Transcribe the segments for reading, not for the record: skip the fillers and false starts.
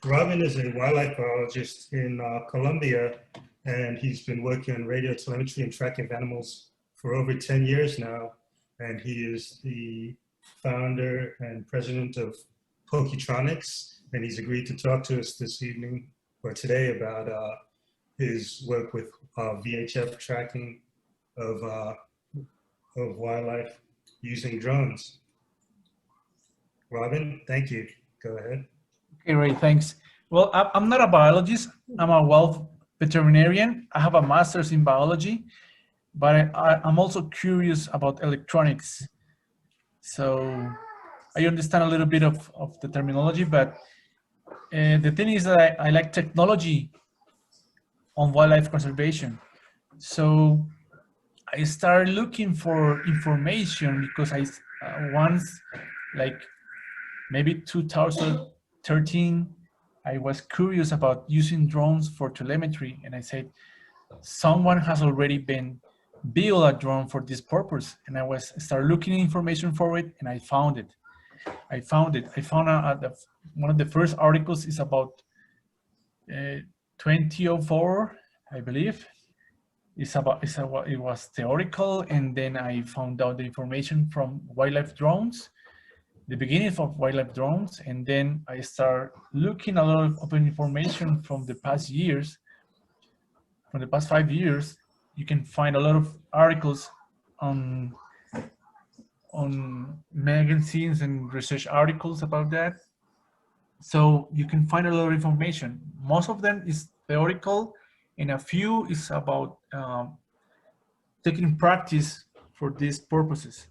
Robin is a wildlife biologist in Colombia, and he's been working on radiotelemetry and tracking of animals for over 10 years now. And he is the founder and president of Poketronics, and he's agreed to talk to us this evening or today about his work with VHF tracking of wildlife using drones. Robin, thank you. Go ahead. Okay, Ray, thanks. Well, I'm not a biologist. I'm a wild veterinarian. I have a master's in biology, but I'm also curious about electronics. So I understand a little bit of the terminology, but the thing is that I like technology on wildlife conservation. So I started looking for information because I once, like maybe 2013, I was curious about using drones for telemetry, and I said, someone has already been built a drone for this purpose, and I started looking information for it, and I found it. I found one of the first articles is about 2004, I believe. It was theoretical, and then I found out the information from wildlife drones, the beginning of wildlife drones, and then I start looking a lot of information from the past years. From the past 5 years, you can find a lot of articles on magazines and research articles about that. So you can find a lot of information. Most of them is theoretical, and a few is about taking practice for these purposes.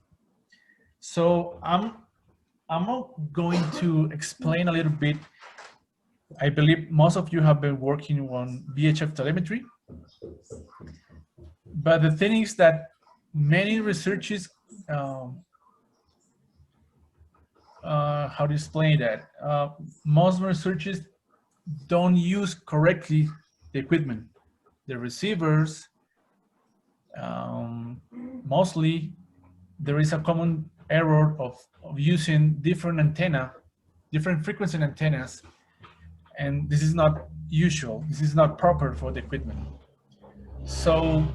So I'm going to explain a little bit. I believe most of you have been working on VHF telemetry, but the thing is that many researchers, how to explain that? Most researchers don't use correctly the equipment, the receivers. Mostly, there is a common error of using different frequency antennas, and this is not usual. This is not proper for the equipment. So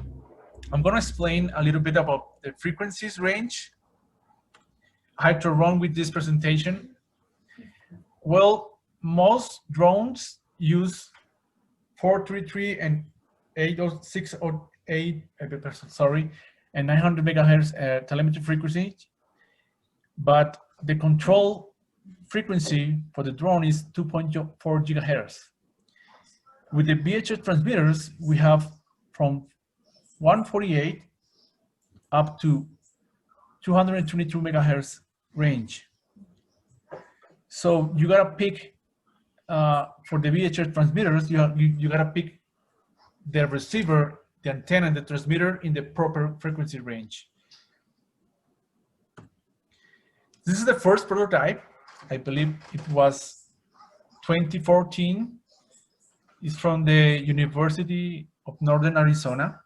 I'm going to explain a little bit about the frequencies range. I had to run with this presentation. Well, most drones use 433 and 80608, sorry, and 900 megahertz telemetry frequency, but the control frequency for the drone is 2.4 gigahertz. With the VHF transmitters, we have from 148 up to 222 megahertz range. So you gotta pick for the VHF transmitters, you gotta pick the receiver, the antenna, and the transmitter in the proper frequency range. This is the first prototype. I believe it was 2014. It's from the University of Northern Arizona.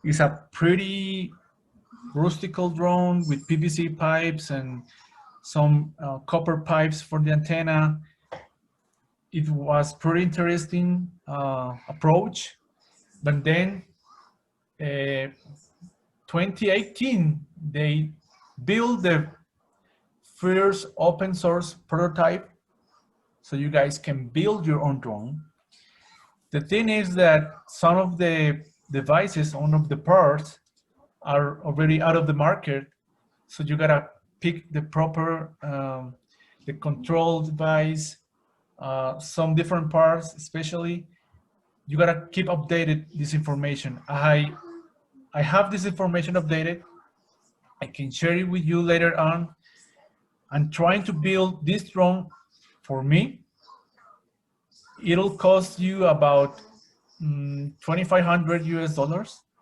It's a pretty rustical drone with PVC pipes and some copper pipes for the antenna. It was pretty interesting approach, but then 2018, they built the first open source prototype so you guys can build your own drone. The thing is that some of the devices, some of the parts are already out of the market, so you gotta pick the proper, the control device, some different parts, especially. You gotta keep updated this information. I have this information updated. I can share it with you later on. I'm trying to build this drone for me. It'll cost you about $2,500 US.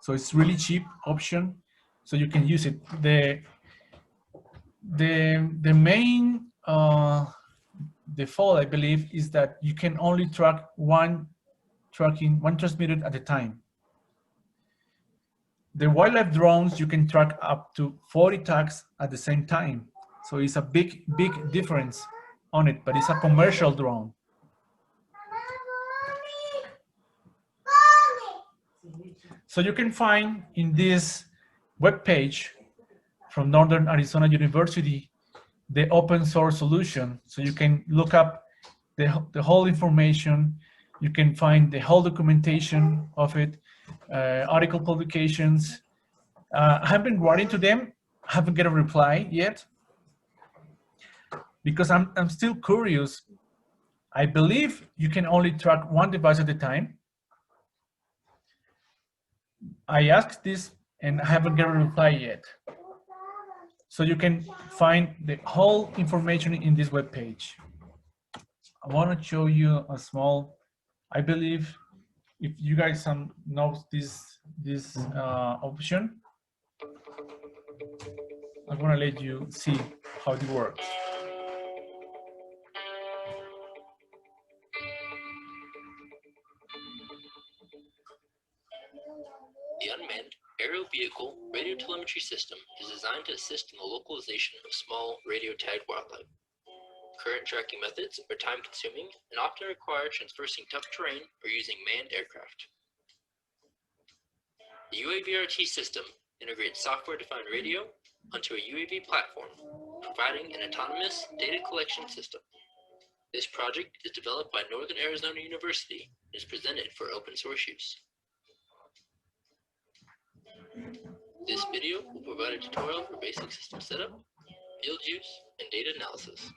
So it's really cheap option, so you can use it. The main default, I believe, is that you can only track one transmitter at a time. The wildlife drones, you can track up to 40 tags at the same time. So it's a big difference on it, but it's a commercial drone. So you can find in this web page from Northern Arizona University the open source solution. So you can look up the whole information. You can find the whole documentation of it, article publications. I have been writing to them. I haven't get a reply yet because I'm still curious. I believe you can only track one device at a time. I asked this and I haven't get a reply yet. So you can find the whole information in this web page. I want to show you a small, I believe if you guys know this option, I'm going to let you see how it works. The unmanned aerial vehicle radiotelemetry system is designed to assist in the localization of small radio-tagged wildlife. Current tracking methods are time-consuming and often require traversing tough terrain or using manned aircraft. The UAVRT system integrates software-defined radio onto a UAV platform, providing an autonomous data collection system. This project is developed by Northern Arizona University and is presented for open source use. This video will provide a tutorial for basic system setup, field use, and data analysis.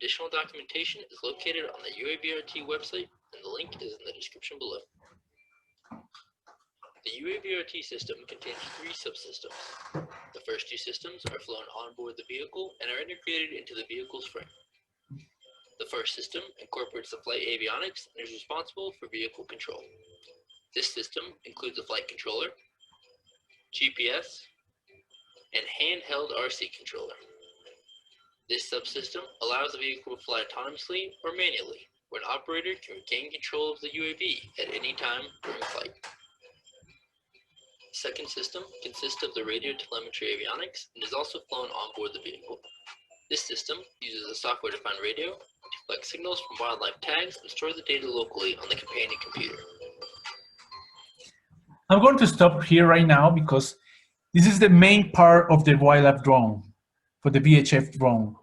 Additional documentation is located on the UAVRT website, and the link is in the description below. The UAVRT system contains 3 subsystems. The first 2 systems are flown on board the vehicle and are integrated into the vehicle's frame. The first system incorporates the flight avionics and is responsible for vehicle control. This system includes a flight controller, GPS, and handheld RC controller. This subsystem allows the vehicle to fly autonomously or manually, where an operator can regain control of the UAV at any time during flight. The second system consists of the radiotelemetry avionics and is also flown on board the vehicle. This system uses a software-defined radio to collect signals from wildlife tags and store the data locally on the companion computer. I'm going to stop here right now because this is the main part of the wildlife drone, for the VHF drone.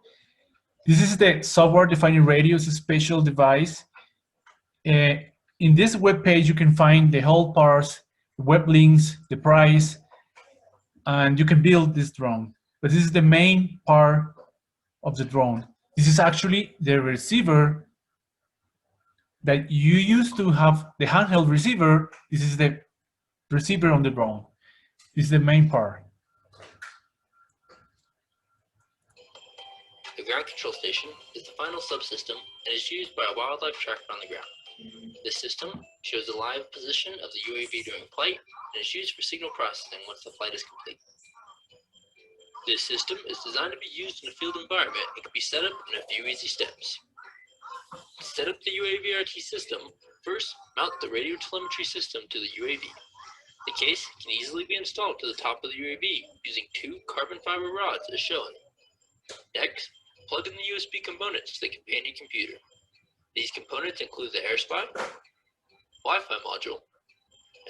This is the software-defined radio, it's a special device. In this web page, you can find the whole parts, web links, the price, and you can build this drone. But this is the main part of the drone. This is actually the receiver that you used to have, the handheld receiver. This is the receiver on the drone. This is the main part. The ground control station is the final subsystem and is used by a wildlife tracker on the ground. This system shows the live position of the UAV during flight and is used for signal processing once the flight is complete. This system is designed to be used in a field environment and can be set up in a few easy steps. To set up the UAVRT system, first mount the radiotelemetry system to the UAV. The case can easily be installed to the top of the UAV using 2 carbon fiber rods as shown. Next, plug in the USB components to the companion computer. These components include the AirSpy, Wi-Fi module,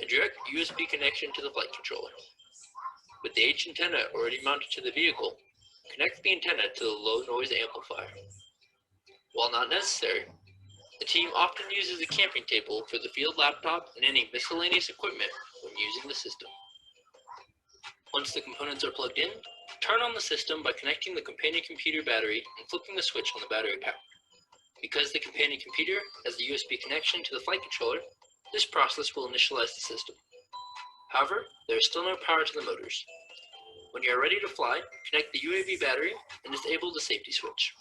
and direct USB connection to the flight controller. With the H antenna already mounted to the vehicle, connect the antenna to the low noise amplifier. While not necessary, the team often uses a camping table for the field laptop and any miscellaneous equipment when using the system. Once the components are plugged in, turn on the system by connecting the companion computer battery and flipping the switch on the battery pack. Because the companion computer has the USB connection to the flight controller, this process will initialize the system. However, there is still no power to the motors. When you are ready to fly, connect the UAV battery and disable the safety switch.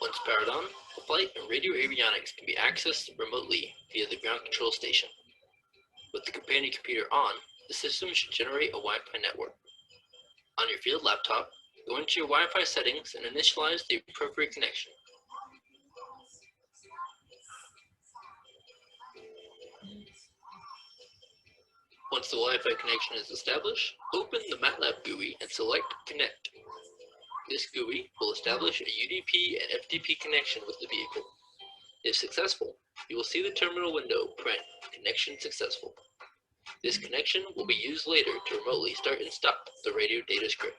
Once powered on, the flight and radio avionics can be accessed remotely via the ground control station. With the companion computer on, the system should generate a Wi-Fi network. On your field laptop, go into your Wi-Fi settings and initialize the appropriate connection. Once Once the Wi-Fi connection is established, open the MATLAB GUI and select Connect. This GUI will establish a UDP and FTP connection with the vehicle. If successful, you will see the terminal window print Connection Successful. This connection will be used later to remotely start and stop the radio data script.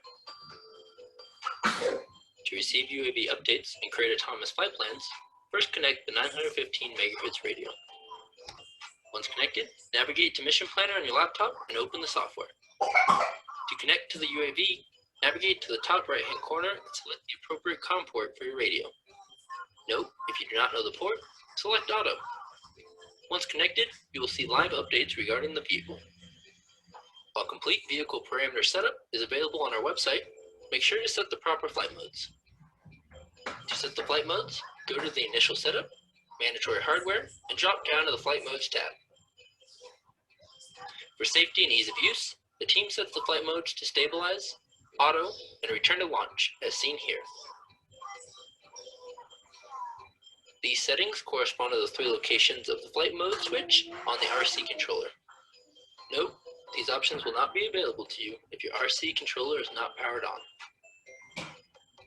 To receive UAV updates and create autonomous flight plans, first connect the 915 MHz radio. Once connected, navigate to Mission Planner on your laptop and open the software. To connect to the UAV, navigate to the top right-hand corner and select the appropriate COM port for your radio. Note, if you do not know the port, select Auto. Once connected, you will see live updates regarding the vehicle. While complete vehicle parameter setup is available on our website, make sure to set the proper flight modes. To set the flight modes, go to the Initial Setup, Mandatory Hardware, and drop down to the Flight Modes tab. For safety and ease of use, the team sets the flight modes to Stabilize, Auto, and Return to Launch, as seen here. These settings correspond to the 3 locations of the flight mode switch on the RC controller. Note, these options will not be available to you if your RC controller is not powered on.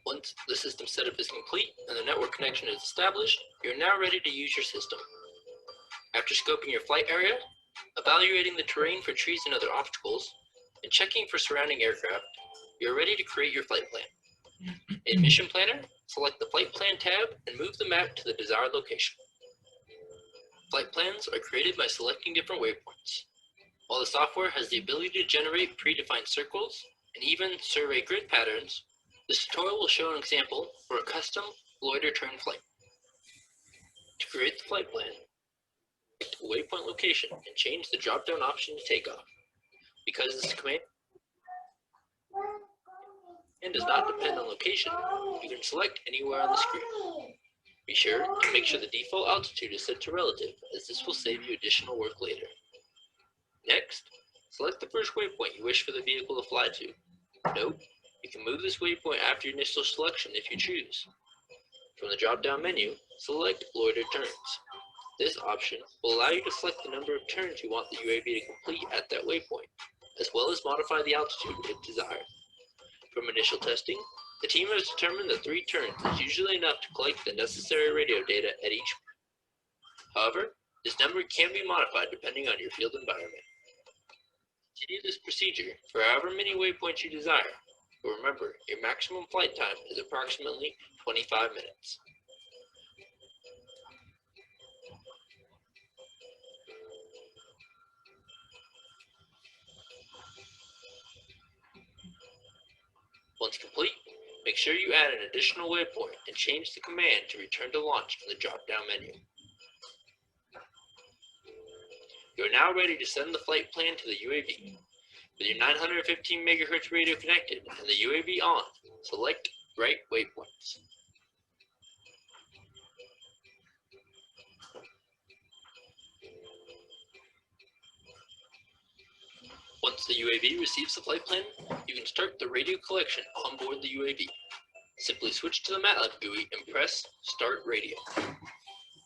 Once the system setup is complete and the network connection is established, you're now ready to use your system. After scoping your flight area, evaluating the terrain for trees and other obstacles, and checking for surrounding aircraft, you're ready to create your flight plan. In Mission Planner, select the Flight Plan tab and move the map to the desired location. Flight plans are created by selecting different waypoints. While the software has the ability to generate predefined circles and even survey grid patterns, this tutorial will show an example for a custom loiter turn flight. To create the flight plan, select a waypoint location and change the drop-down option to takeoff. Because this command does not depend on location, you can select anywhere on the screen. Be sure to make sure the default altitude is set to relative, as this will save you additional work later. Next, select the first waypoint you wish for the vehicle to fly to. Note, you can move this waypoint after your initial selection if you choose. From the drop-down menu, select Loiter Turns. This option will allow you to select the number of turns you want the UAV to complete at that waypoint, as well as modify the altitude if desired. From initial testing, the team has determined that 3 turns is usually enough to collect the necessary radio data at each point. However, this number can be modified depending on your field environment. Continue this procedure for however many waypoints you desire, but remember, your maximum flight time is approximately 25 minutes. Once complete, make sure you add an additional waypoint and change the command to return to launch in the drop-down menu. You are now ready to send the flight plan to the UAV. With your 915 MHz radio connected and the UAV on, select Right Waypoints. Once the UAV receives the flight plan, you can start the radio collection on board the UAV. Simply switch to the MATLAB GUI and press Start Radio.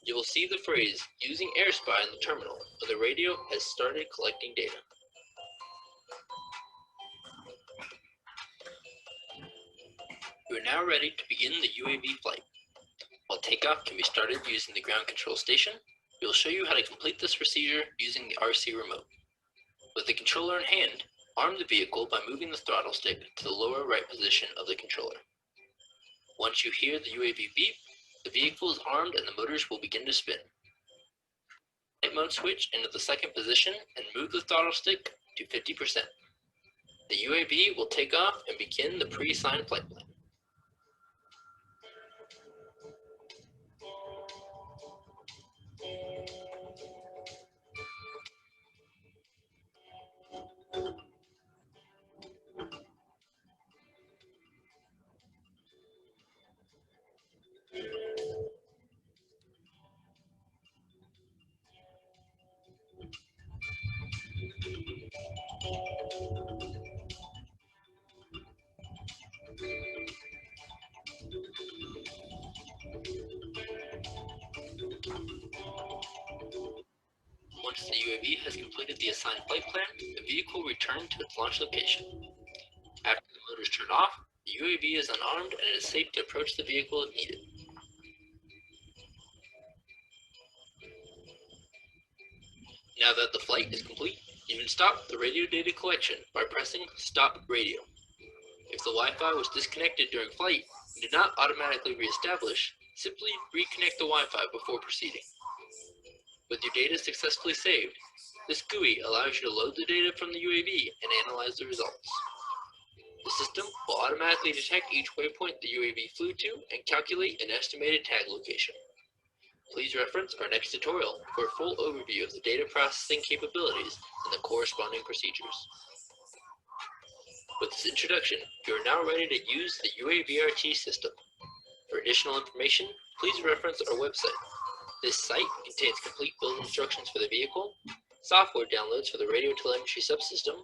You will see the phrase Using AirSpy in the terminal where the radio has started collecting data. You are now ready to begin the UAV flight. While takeoff can be started using the ground control station, we will show you how to complete this procedure using the RC remote. With the controller in hand, arm the vehicle by moving the throttle stick to the lower right position of the controller. Once you hear the UAV beep, the vehicle is armed and the motors will begin to spin. Flight mode switch into the second position and move the throttle stick to 50%. The UAV will take off and begin the pre-assigned flight plan. Once the UAV has completed the assigned flight plan, the vehicle will return to its launch location. After the motors turn off, the UAV is unarmed and it is safe to approach the vehicle if needed. Now that the flight is complete, you can stop the radio data collection by pressing Stop Radio. If the Wi-Fi was disconnected during flight and did not automatically reestablish, simply reconnect the Wi-Fi before proceeding. With your data successfully saved, this GUI allows you to load the data from the UAV and analyze the results. The system will automatically detect each waypoint the UAV flew to and calculate an estimated tag location. Please reference our next tutorial for a full overview of the data processing capabilities and the corresponding procedures. With this introduction, you are now ready to use the UAVRT system. For additional information, please reference our website. This site contains complete build instructions for the vehicle, software downloads for the radiotelemetry subsystem,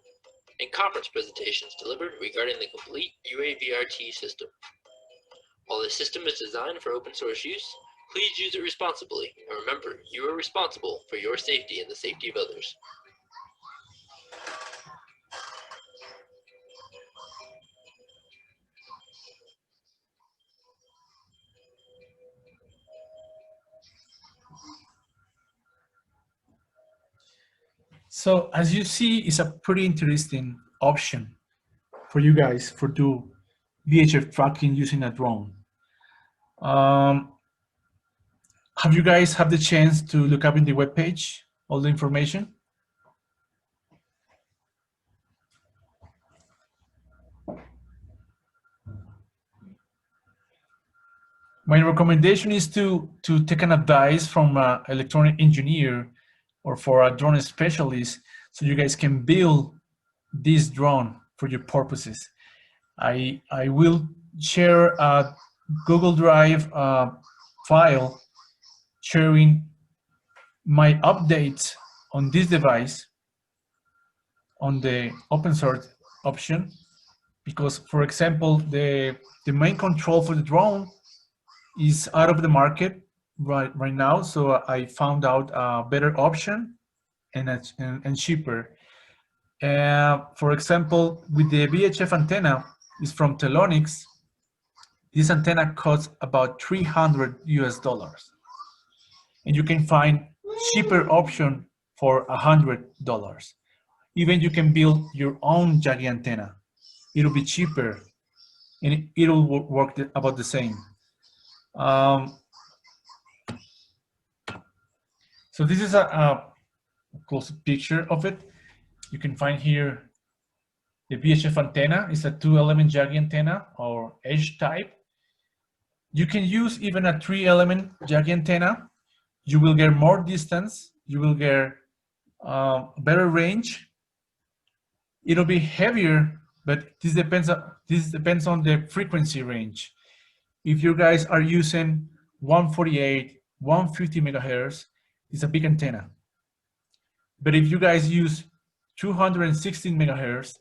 and conference presentations delivered regarding the complete UAVRT system. While this system is designed for open source use, please use it responsibly, and remember, you are responsible for your safety and the safety of others. So as you see, it's a pretty interesting option for you guys for do VHF tracking using a drone. Have you guys had the chance to look up in the webpage all the information? My recommendation is to take an advice from an electronic engineer or for a drone specialist so you guys can build this drone for your purposes. I will share a Google Drive file sharing my updates on this device on the open source option, because for example, the main control for the drone is out of the market right now. So I found out a better option and cheaper. For example, with the VHF antenna, is from Telonix. This antenna costs about $300 US, and you can find cheaper option for $100. Even you can build your own Yagi antenna. It'll be cheaper, and it'll work about the same. So this is a close picture of it. You can find here the VHF antenna is a 2-element Yagi antenna or H type. You can use even a 3-element Yagi antenna. You will get more distance. You will get better range. It'll be heavier, but this depends on the frequency range. If you guys are using 148, 150 megahertz, it's a big antenna. But if you guys use 216 megahertz,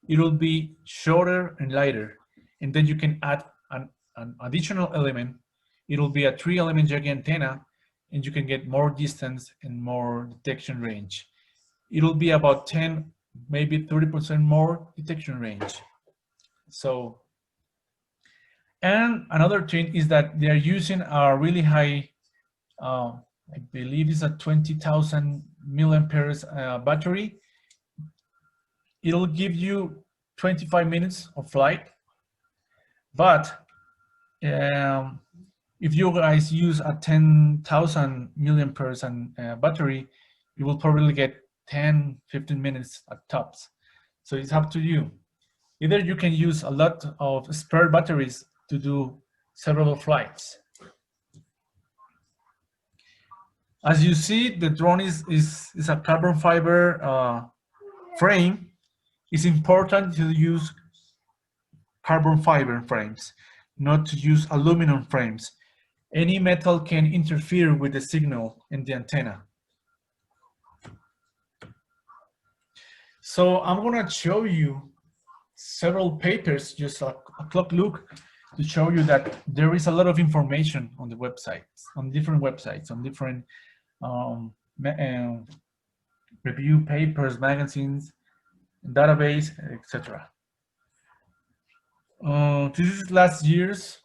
it'll be shorter and lighter. And then you can add an additional element. It'll be a 3-element Yagi antenna, and you can get more distance and more detection range. It'll be about 10, maybe 30% more detection range. So, and another thing is that they're using a really high, I believe it's a 20,000 milliamperes battery. It'll give you 25 minutes of flight, but if you guys use a 10,000 milliamperes battery, you will probably get 10, 15 minutes at tops. So it's up to you. Either you can use a lot of spare batteries to do several flights. As you see, the drone is a carbon fiber frame. It's important to use carbon fiber frames, not to use aluminum frames. Any metal can interfere with the signal in the antenna. So I'm gonna show you several papers, just a quick look to show you that there is a lot of information on the websites, on different websites, on different review papers, magazines, database, etc. This is last year's.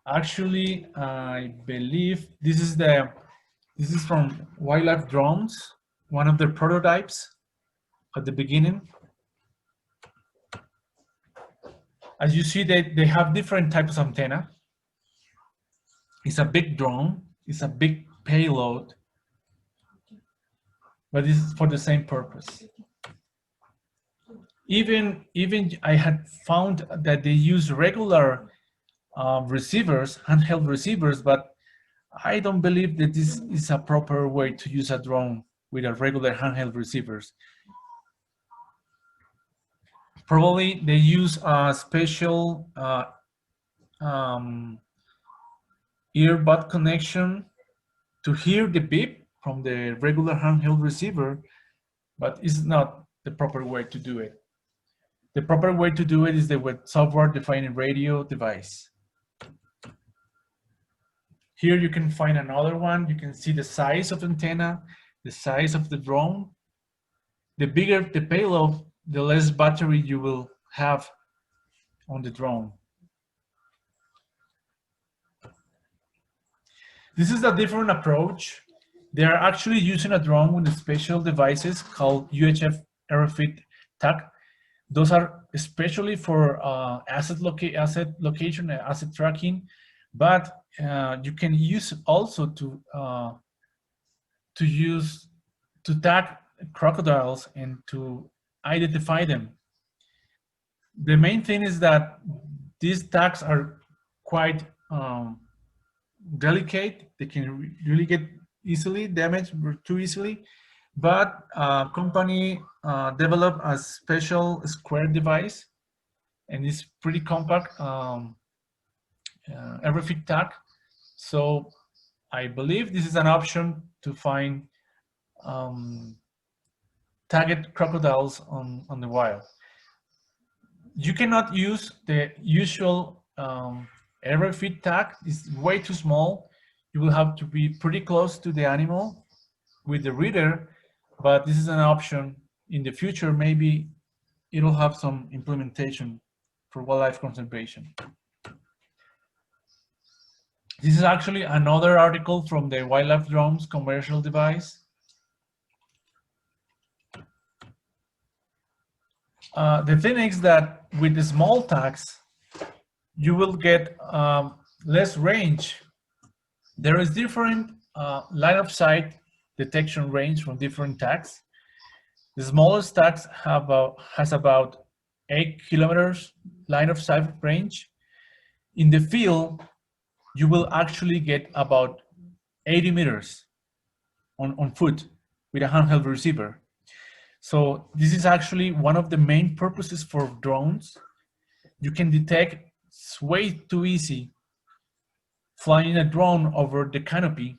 Actually, I believe this is from Wildlife Drones, one of their prototypes at the beginning. As you see, they have different types of antenna. It's a big drone, it's a big payload, but this is for the same purpose. Even I had found that they use regular receivers, handheld receivers, but I don't believe that this is a proper way to use a drone with a regular handheld receivers. Probably they use a special earbud connection to hear the beep from the regular handheld receiver, but it's not the proper way to do it. The proper way to do it is with software-defined radio device. Here you can find another one. You can see the size of the antenna, the size of the drone. The bigger the payload, the less battery you will have on the drone. This is a different approach. They are actually using a drone with special devices called UHF RFID tag. Those are especially for asset location, asset tracking, but you can use also to tag crocodiles and to identify them. The main thing is that these tags are quite delicate. They can really get easily damaged too easily, but company developed a special square device, and it's pretty compact RFID tag. So I believe this is an option to find tagged crocodiles on the wild. You cannot use the usual RFID tag. It's way too small. You will have to be pretty close to the animal with the reader, but this is an option in the future. Maybe it'll have some implementation for wildlife conservation. This is actually another article from the Wildlife Drones commercial device. The thing is that with the small tags, you will get less range. There is different line of sight detection range from different tags. The smallest tags has about 8 kilometers line of sight range. In the field, you will actually get about 80 meters on foot with a handheld receiver. So this is actually one of the main purposes for drones. You can detect, it's way too easy, flying a drone over the canopy,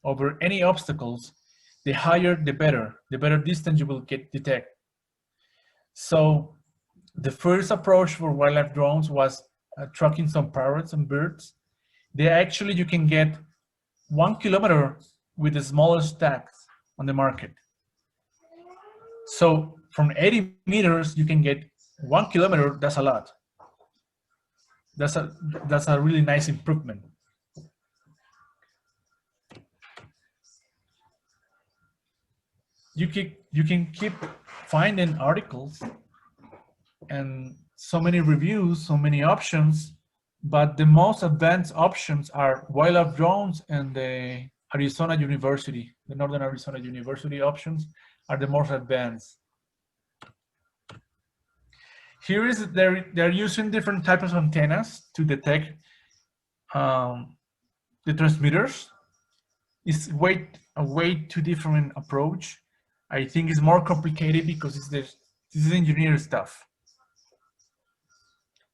over any obstacles. The higher, the better distance you will detect. So the first approach for wildlife drones was tracking some parrots and birds. You can get 1 kilometer with the smallest tags on the market. So from 80 meters, you can get 1 kilometer. That's a lot. That's a really nice improvement. You can keep finding articles and so many reviews, so many options, but the most advanced options are wildlife drones and the Arizona University, the Northern Arizona University options are the most advanced. Here is they're using different types of antennas to detect the transmitters. It's a way too different approach. I think it's more complicated because this is engineer stuff.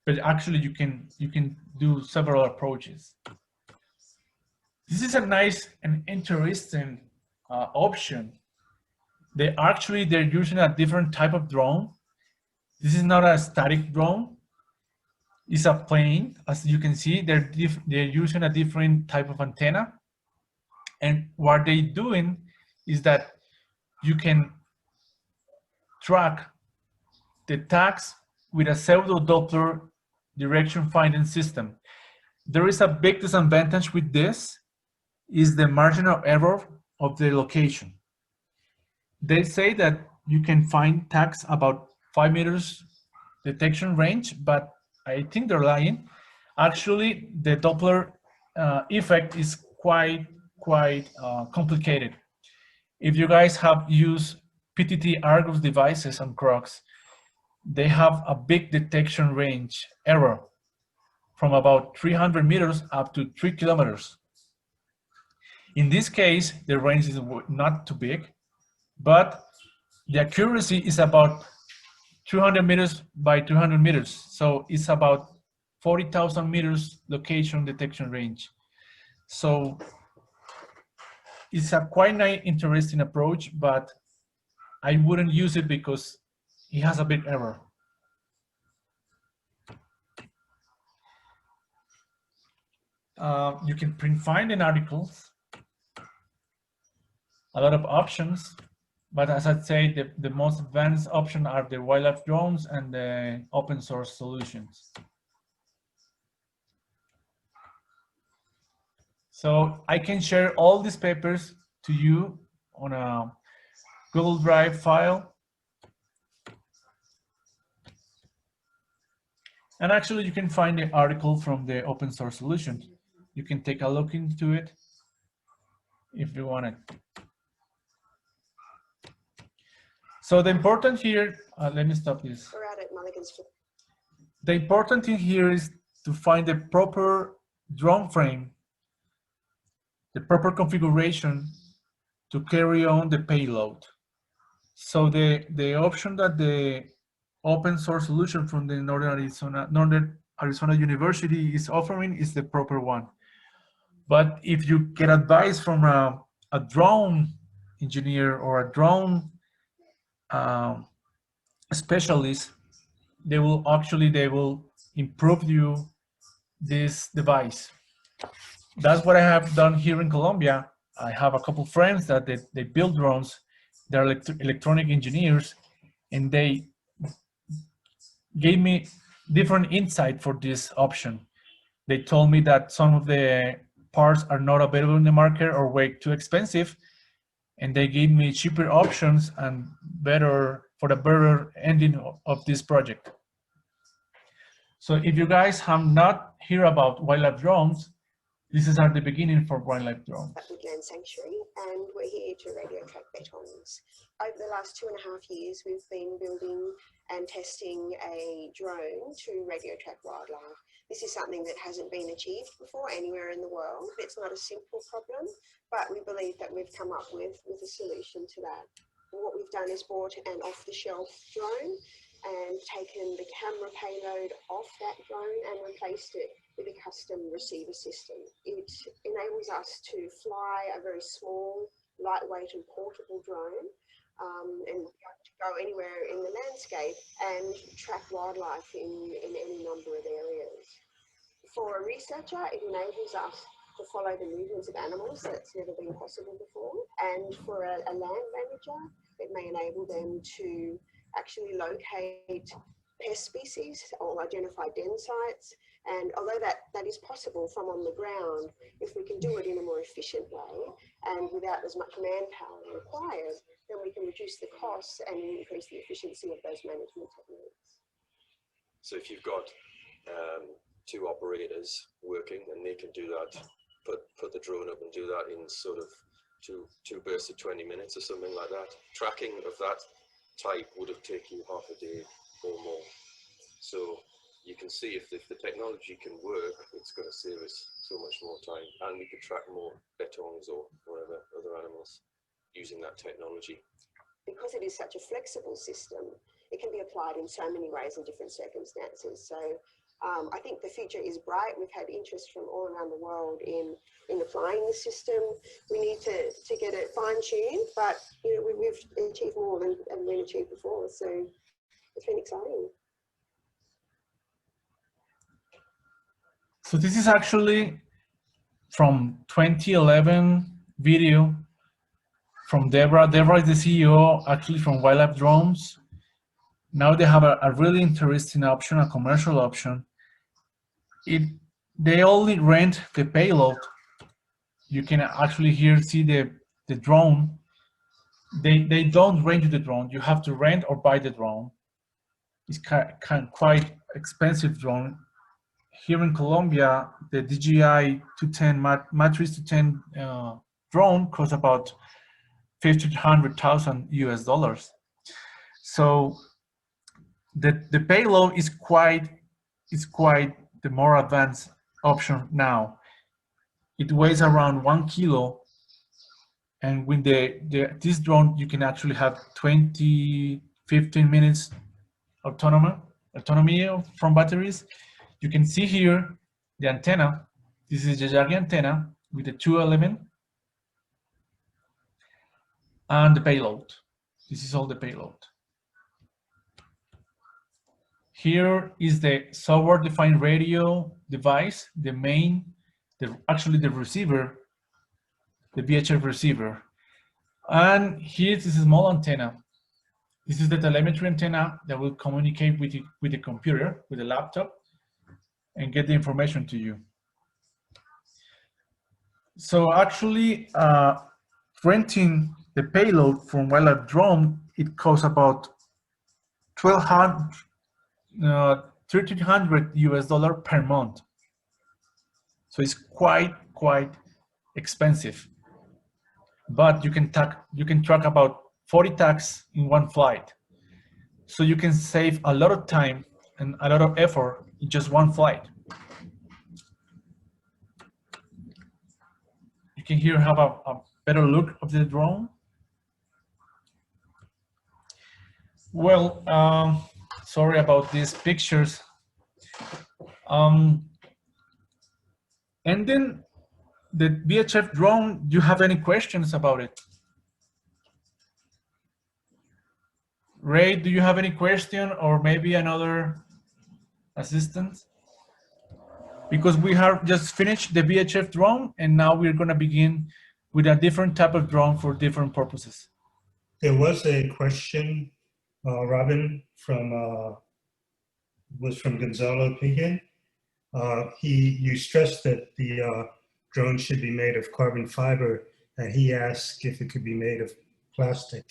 But actually, you can do several approaches. This is a nice and interesting option. They're using a different type of drone. This is not a static drone. It's a plane. As you can see, they're using a different type of antenna. And what they're doing is that you can track the tags with a pseudo Doppler direction finding system. There is a big disadvantage with this, is the margin of error of the location. They say that you can find tags about 5 meters detection range, but I think they're lying. Actually, the Doppler effect is quite complicated. If you guys have used PTT Argus devices on Crocs, they have a big detection range error from about 300 meters up to 3 kilometers. In this case, the range is not too big, but the accuracy is about 200 meters by 200 meters. So it's about 40,000 meters location detection range. So it's a quite interesting approach, but I wouldn't use it because it has a big error. You can find in articles a lot of options, but as I say, the most advanced option are the wildlife drones and the open source solutions. So I can share all these papers to you on a Google Drive file. And actually you can find the article from the open source solution. You can take a look into it if you want it. So the important here, let me stop this. We're out at Mulligan's. The important thing here is to find the proper drone frame, the proper configuration to carry on the payload. So the option that the open source solution from the Northern Arizona University is offering is the proper one. But if you get advice from a drone engineer or a drone specialist, they will improve you this device. That's what I have done here in Colombia. I have a couple friends that they build drones. They're electronic engineers, and they gave me different insight for this option. They told me that some of the parts are not available in the market or way too expensive, and they gave me cheaper options and better ending of this project. So if you guys have not heard about wildlife drones, this is at the beginning for wildlife drones. Woodland Sanctuary, and we're here to radio track betons. Over the last 2.5 years, we've been building and testing a drone to radio track wildlife. This is something that hasn't been achieved before anywhere in the world. It's not a simple problem, but we believe that we've come up with a solution to that. What we've done is bought an off-the-shelf drone and taken the camera payload off that drone and replaced it with a custom receiver system. It enables us to fly a very small, lightweight and portable drone and go anywhere in the landscape and track wildlife in any number of areas. For a researcher, it enables us to follow the movements of animals that's never been possible before. And for a land manager, it may enable them to actually locate pest species or identify den sites. And although that is possible from on the ground, if we can do it in a more efficient way and without as much manpower required, then we can reduce the costs and increase the efficiency of those management techniques. So if you've got two operators working and they can do that, put the drone up and do that in sort of two bursts of 20 minutes or something like that, tracking of that type would have taken you half a day or more. So you can see if the technology can work, it's going to save us so much more time, and we could track more betons or whatever other animals using that technology. Because it is such a flexible system, it can be applied in so many ways in different circumstances. So I think the future is bright. We've had interest from all around the world in applying the system. We need to get it fine-tuned, but you know, we've achieved more than we've achieved before. So it's been exciting. So this is actually from 2011 video from Deborah. Deborah is the CEO actually from Wildlife Drones. Now they have a really interesting option, a commercial option. They only rent the payload. You can actually here see the drone. They don't rent you the drone. You have to rent or buy the drone. It's quite expensive drone. Here in Colombia, the DJI 210 Matrix 210 drone costs about $1,500,000 US. So the payload is quite the more advanced option now. It weighs around 1 kilo, and with this drone you can actually have 15 minutes autonomy from batteries. You can see here the antenna. This is the Yagi antenna with the 2 element and the payload. This is all the payload. Here is the software-defined radio device, actually the receiver, the VHF receiver. And here is a small antenna. This is the telemetry antenna that will communicate with the computer, with the laptop, and get the information to you. So actually, renting the payload from Wildlife Drone, it costs about $1,300 US per month. So it's quite expensive. But you can track about 40 tags in one flight. So you can save a lot of time and a lot of effort in just one flight. You can here have a better look of the drone. Well, sorry about these pictures. And then the VHF drone, do you have any questions about it? Ray, do you have any question, or maybe another assistant? Because we have just finished the VHF drone, and now we're going to begin with a different type of drone for different purposes. There was a question, Robin, was from Gonzalo Pigan. You stressed that the drone should be made of carbon fiber, and he asked if it could be made of plastic.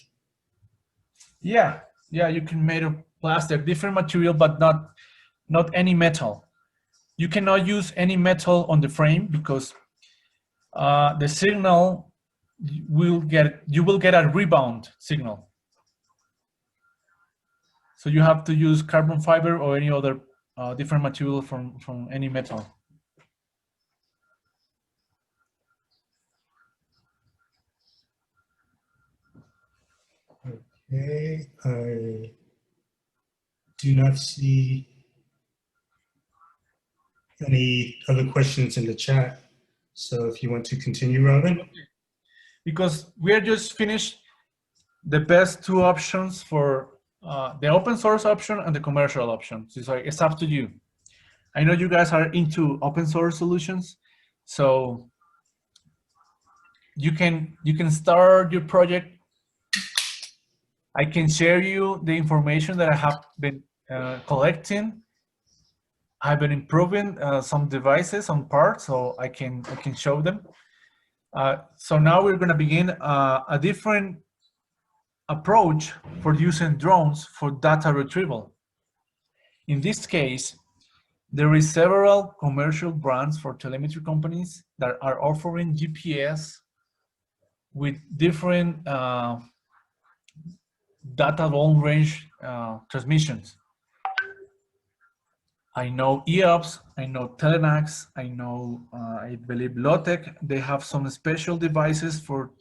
Yeah, you can make of plastic, different material, but not any metal. You cannot use any metal on the frame because the signal you will get a rebound signal. So you have to use carbon fiber or any other different material from any metal. Okay, I do not see any other questions in the chat. So if you want to continue, Robin. Because we are just finished the best two options for the open source option and the commercial option. So it's up to you. I know you guys are into open source solutions, so you can start your project. I can share you the information that I have been collecting. I've been improving some devices, some parts, so I can show them. So now we're going to begin a different approach for using drones for data retrieval. In this case, there is several commercial brands for telemetry companies that are offering GPS with different data long range transmissions. I know EOPS, I know Telemax, I know, I believe Lotec, they have some special devices for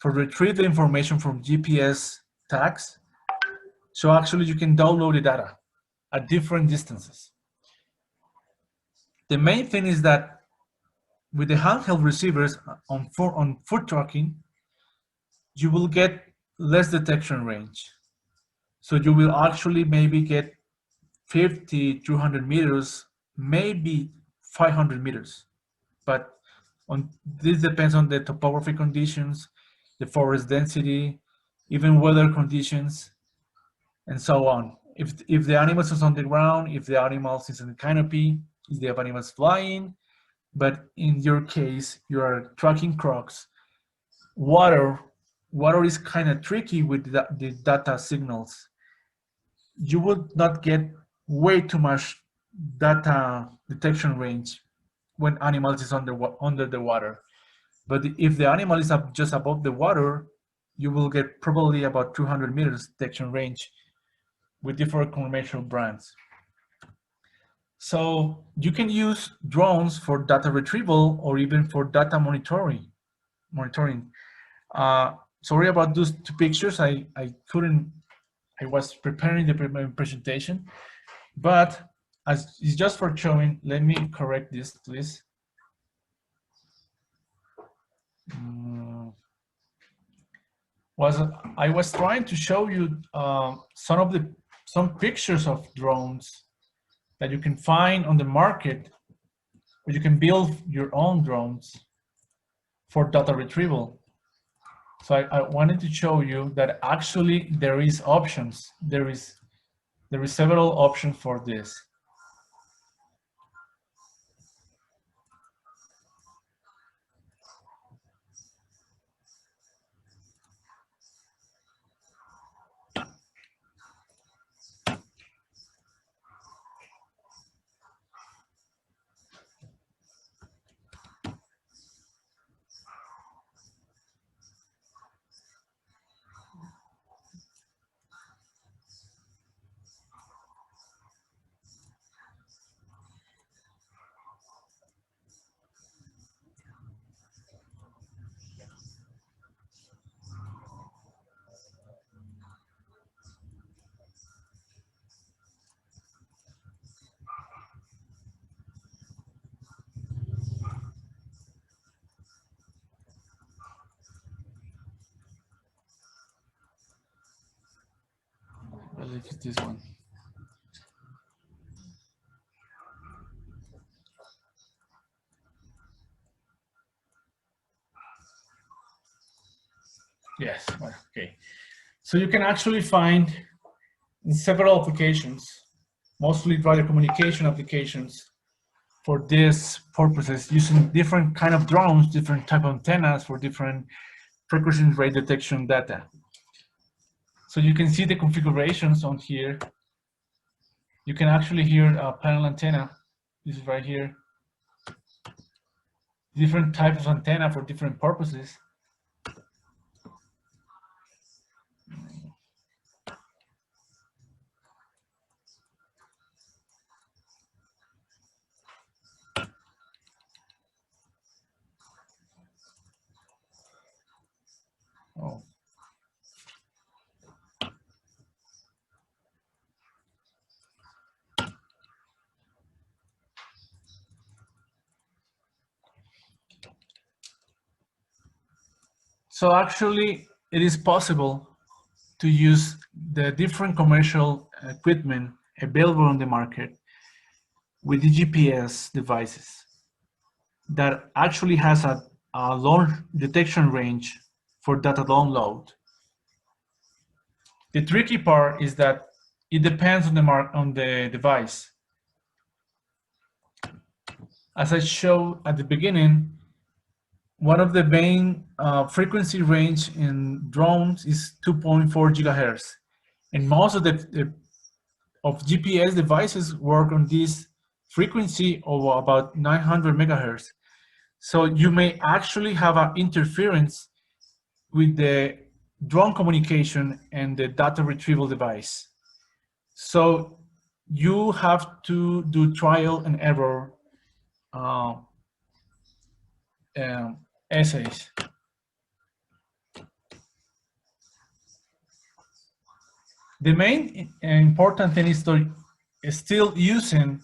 retrieve the information from GPS tags. So actually you can download the data at different distances. The main thing is that with the handheld receivers on foot tracking, you will get less detection range. So you will actually maybe get 50, 200 meters, maybe 500 meters. But this depends on the topography conditions, the forest density, even weather conditions. and so on. If the animals is on the ground, if the animals is in the canopy, if they have animals flying. But in your case, you are tracking crocs. Water is kind of tricky with the data signals. You would not get way too much data detection range when animals is under the water. But if the animal is up just above the water, you will get probably about 200 meters detection range with different commercial brands. So you can use drones for data retrieval or even for data monitoring. Sorry about those two pictures. I was preparing the presentation, but as it's just for showing, let me correct this, please. I was trying to show you some pictures of drones that you can find on the market, or you can build your own drones for data retrieval. So I wanted to show you that actually there is options. There is several options for this. I believe it's this one. Yes, okay. So you can actually find several applications, mostly radio communication applications for these purposes, using different kind of drones, different type of antennas for different frequency radio detection data. So you can see the configurations on here. You can actually hear a panel antenna. This is right here. Different types of antenna for different purposes. Oh. So actually, it is possible to use the different commercial equipment available on the market with the GPS devices that actually has a long detection range for data download. The tricky part is that it depends on the device. As I showed at the beginning, one of the main frequency range in drones is 2.4 gigahertz, and most of the GPS devices work on this frequency of about 900 megahertz. So you may actually have an interference with the drone communication and the data retrieval device. So you have to do trial and error essays. The main important thing is to still using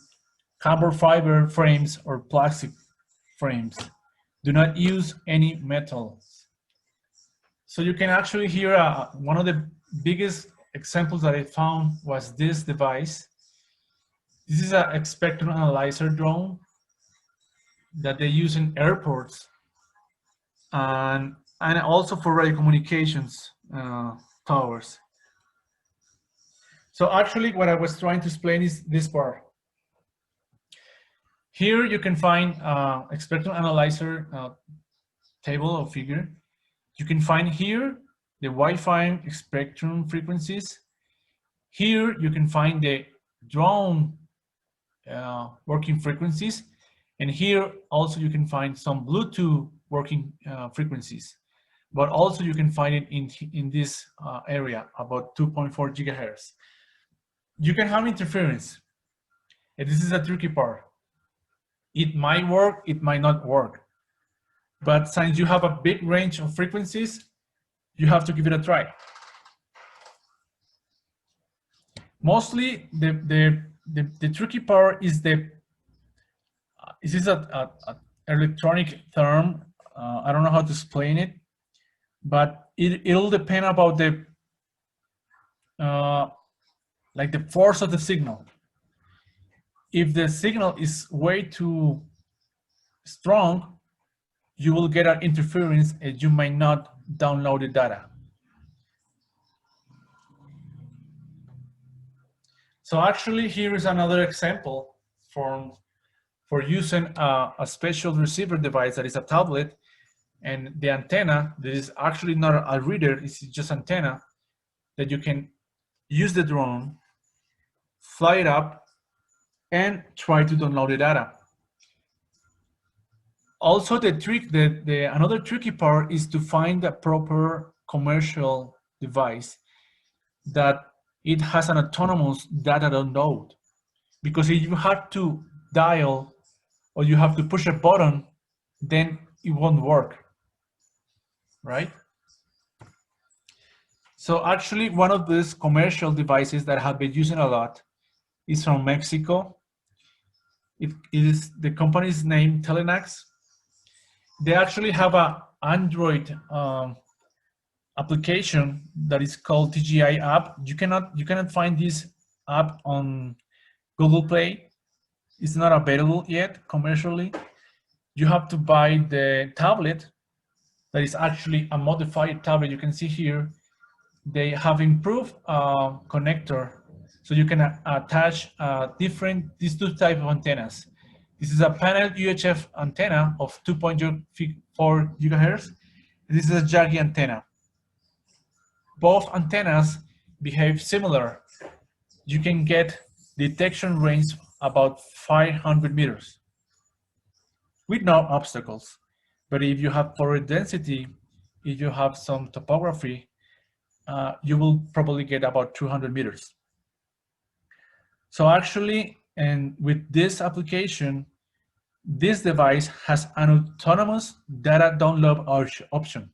carbon fiber frames or plastic frames. Do not use any metals. So you can actually hear one of the biggest examples that I found was this device. This is a spectrum analyzer drone that they use in airports and also for radio communications towers. So actually what I was trying to explain is this part. Here you can find spectrum analyzer table or figure. You can find here the Wi-Fi spectrum frequencies. Here you can find the drone working frequencies. And here also you can find some Bluetooth working frequencies. But also you can find it in this area, about 2.4 gigahertz. You can have interference. And this is a tricky part. It might work, it might not work. But since you have a big range of frequencies, you have to give it a try. Mostly the tricky part is this is an electronic term. I don't know how to explain it, but it'll depend about the like the force of the signal. If the signal is way too strong, you will get an interference and you might not download the data. So actually here is another example for using a special receiver device that is a tablet, and the antenna, that is actually not a reader, it's just antenna, that you can use the drone, fly it up, and try to download the data. Also, another tricky part is to find a proper commercial device that it has an autonomous data download. Because if you have to dial or you have to push a button, then it won't work, right? So actually one of these commercial devices that have been using a lot is from Mexico. It is the company's name, Telenax. They actually have an Android application that is called TGI app. You cannot find this app on Google Play. It's not available yet commercially. You have to buy the tablet that is actually a modified tablet. You can see here they have improved connector, so you can attach these two types of antennas. This is a panel UHF antenna of 2.4 gigahertz. This is a Yagi antenna. Both antennas behave similar. You can get detection range about 500 meters with no obstacles. But if you have forest density, if you have some topography, you will probably get about 200 meters. So actually, and with this application, this device has an autonomous data download option.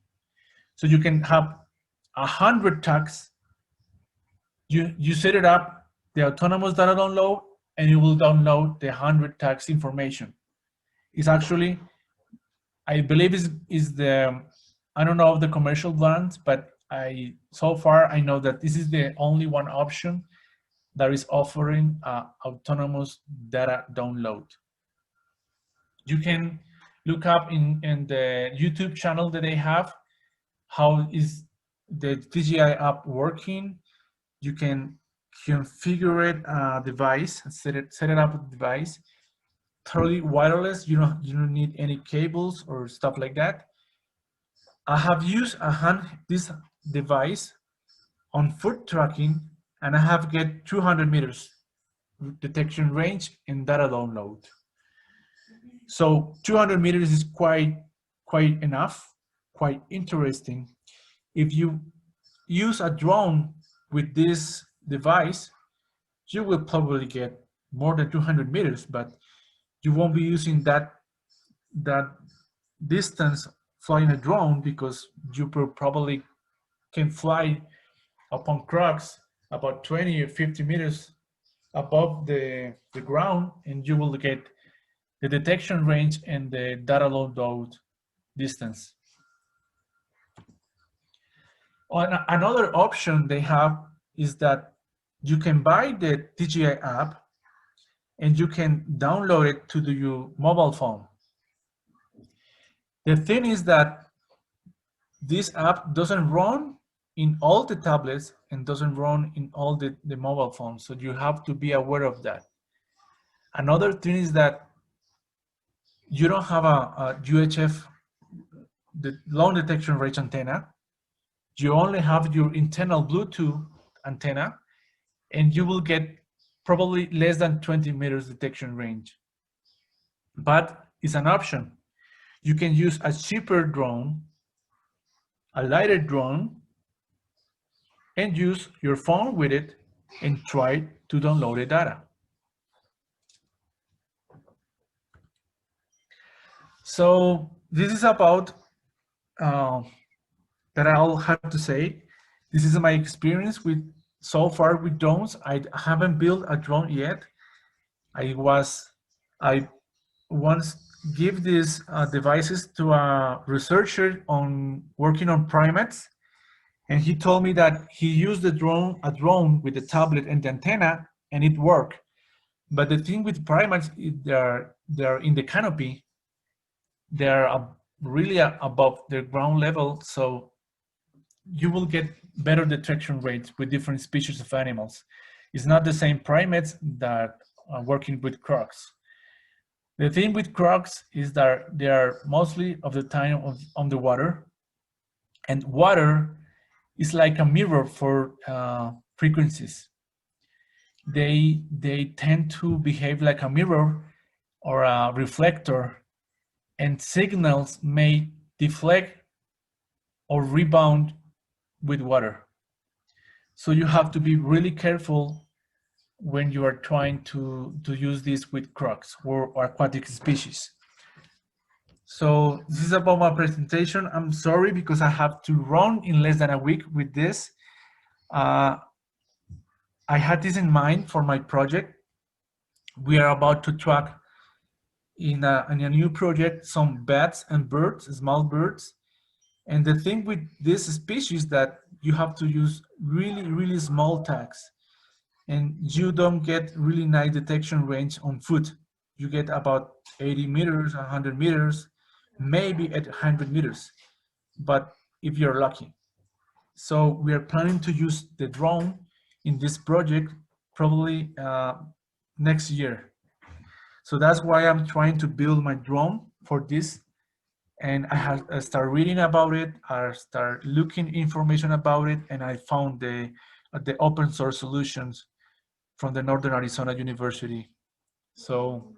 So you can have 100 tags. You set it up, the autonomous data download, and you will download the 100 tags information. It's actually, I believe is the, I don't know of the commercial ones, but so far I know that this is the only one option that is offering autonomous data download. You can look up in the YouTube channel that they have, how is the TGI app working. You can configure it a device, set it up a device, totally wireless. You don't need any cables or stuff like that. I have used this device on foot tracking, and I have get 200 meters detection range and data download. So 200 meters is quite enough, quite interesting. If you use a drone with this device, you will probably get more than 200 meters, but you won't be using that distance flying a drone, because you probably can fly upon cracks about 20 or 50 meters above the ground, and you will get the detection range and the data download distance. Another option they have is that you can buy the TGI app and you can download it to your mobile phone. The thing is that this app doesn't run in all the tablets and doesn't run in all the mobile phones. So you have to be aware of that. Another thing is that you don't have a UHF, the long detection range antenna. You only have your internal Bluetooth antenna, and you will get probably less than 20 meters detection range. But it's an option. You can use a cheaper drone, a lighter drone, and use your phone with it and try to download the data. So this is about that I'll have to say. This is my experience with so far with drones. I haven't built a drone yet. I once give these devices to a researcher on working on primates, and he told me that he used a drone with the tablet and the antenna, and it worked. But the thing with primates, they're in the canopy. They're really above the ground level, so you will get better detection rates with different species of animals. It's not the same primates that are working with crocs. The thing with crocs is that they are mostly of the time on the water, and water is like a mirror for frequencies. They tend to behave like a mirror or a reflector, and signals may deflect or rebound with water. So you have to be really careful when you are trying to use this with crocs or aquatic species. So this is about my presentation. I'm sorry because I have to run in less than a week with this. I had this in mind for my project. We are about to track in a new project some bats and birds, small birds. And the thing with this species that you have to use really, really small tags, and you don't get really nice detection range on foot. You get about 80 meters, 100 meters, maybe at 100 meters, but if you're lucky. So we are planning to use the drone in this project probably next year. So that's why I'm trying to build my drone for this. And I started reading about it, I started looking information about it, and I found the open source solutions from the Northern Arizona University. So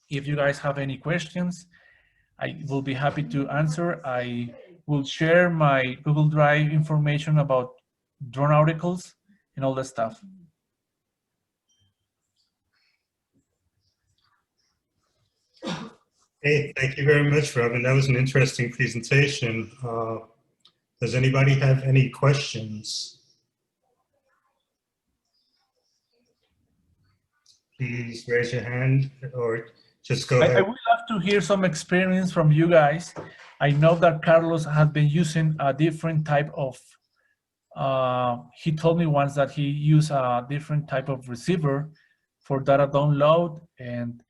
if you guys have any questions, I will be happy to answer. I will share my Google Drive information about drone articles and all that stuff. Hey, thank you very much, Robin. That was an interesting presentation. Does anybody have any questions? Please raise your hand or just go ahead. I would love to hear some experience from you guys. I know that Carlos has been using a different type of, he told me once that he used a different type of receiver for data download, and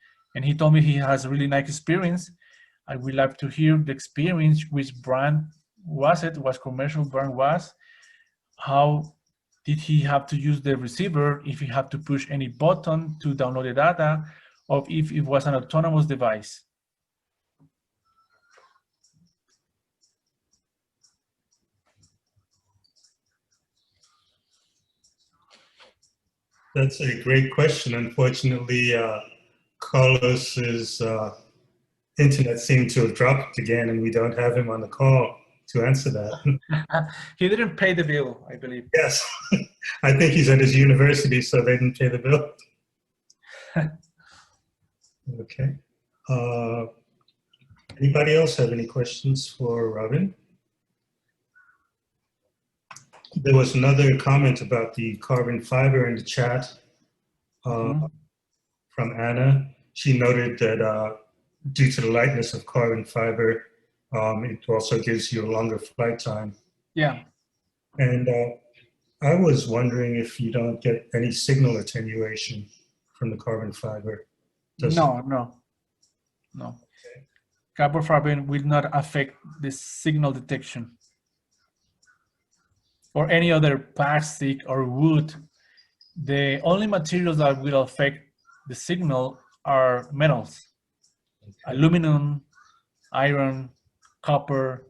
he told me he has a really nice experience. I would like to hear the experience, which brand was it, what commercial brand was, how did he have to use the receiver, if he had to push any button to download the data, or if it was an autonomous device. That's a great question. Unfortunately, Carlos's internet seemed to have dropped again, and we don't have him on the call to answer that. He didn't pay the bill, I believe. Yes, I think he's at his university, so they didn't pay the bill. Okay. Anybody else have any questions for Robin? There was another comment about the carbon fiber in the chat from Anna. She noted that due to the lightness of carbon fiber, it also gives you a longer flight time. Yeah. And I was wondering if you don't get any signal attenuation from the carbon fiber. No. Okay. Carbon fiber will not affect the signal detection. or any other plastic or wood, the only materials that will affect the signal are metals, aluminum, iron, copper,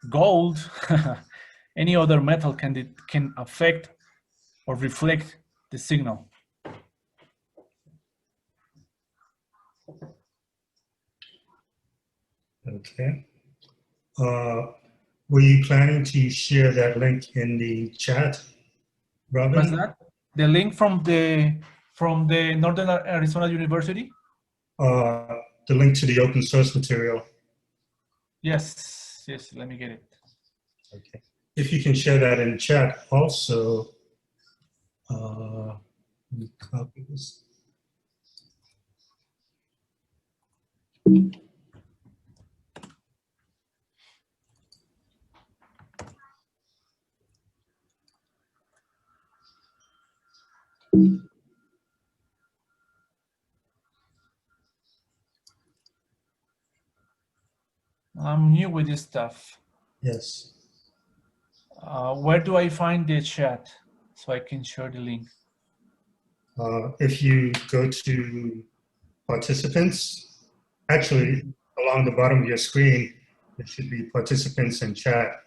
gold. Any other metal can affect or reflect the signal. Okay. Were you planning to share that link in the chat, Robin? What's that? The link from the Northern Arizona University? The link to the open source material. Yes, let me get it. Okay. If you can share that in chat also, let me copy this. I'm new with this stuff. Yes. Where do I find the chat so I can share the link? If you go to participants, actually along the bottom of your screen, there should be participants and chat.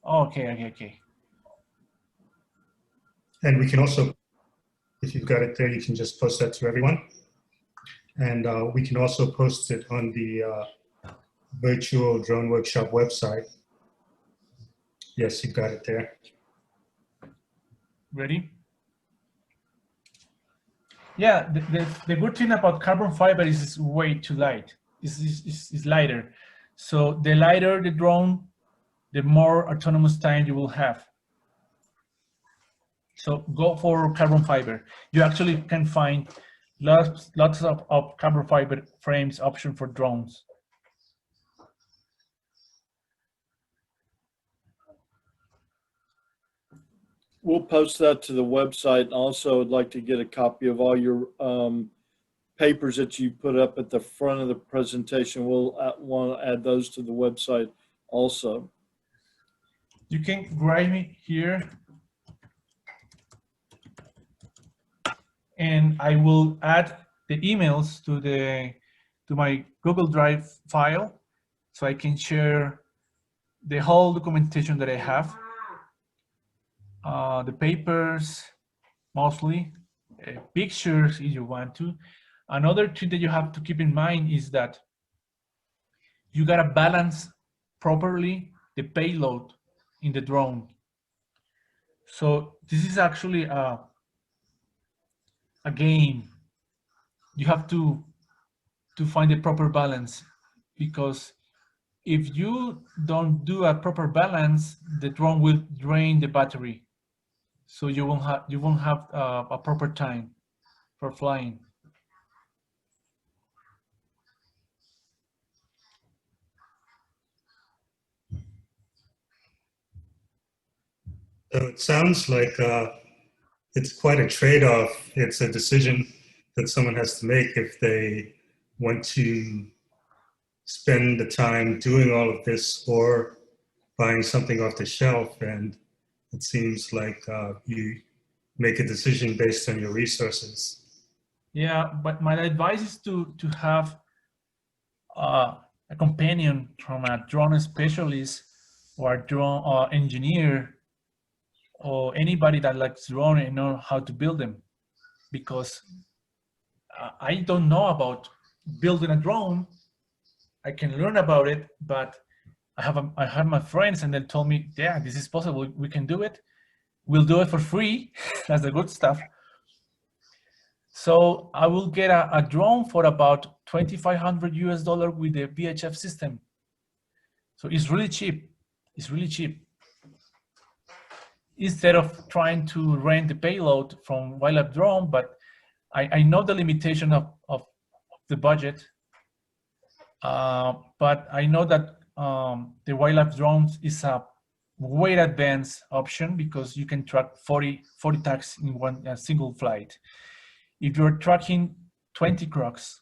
Oh, okay. And we can also, if you've got it there, you can just post that to everyone. And we can also post it on the virtual drone workshop website. Yes, you've got it there. Ready? Yeah, the good thing about carbon fiber is it's way too light. It's lighter. So the lighter the drone, the more autonomous time you will have. So go for carbon fiber. You actually can find lots of carbon fiber frames option for drones. We'll post that to the website. Also, I'd like to get a copy of all your papers that you put up at the front of the presentation. We'll want to add those to the website also. You can write me here and I will add the emails to my Google Drive file so I can share the whole documentation that I have. The papers, mostly, pictures if you want to. Another thing that you have to keep in mind is that you gotta balance properly the payload in the drone. So this is actually a game. You have to find the proper balance, because if you don't do a proper balance, the drone will drain the battery. So you won't have a proper time for flying. So it sounds like it's quite a trade-off. It's a decision that someone has to make if they want to spend the time doing all of this or buying something off the shelf. And it seems like you make a decision based on your resources. Yeah, but my advice is to have a companion from a drone specialist or a drone engineer or anybody that likes drone and know how to build them, because I don't know about building a drone. I can learn about it, but I have my friends and they told me, yeah, this is possible. We can do it. We'll do it for free. That's the good stuff. So I will get a drone for about $2,500 US with the VHF system. So it's really cheap. It's really cheap. Instead of trying to rent the payload from Wildlife Drone, but I know the limitation of the budget. But I know that the Wildlife Drones is a way advanced option because you can track 40 tags in one single flight. If you're tracking 20 crocs,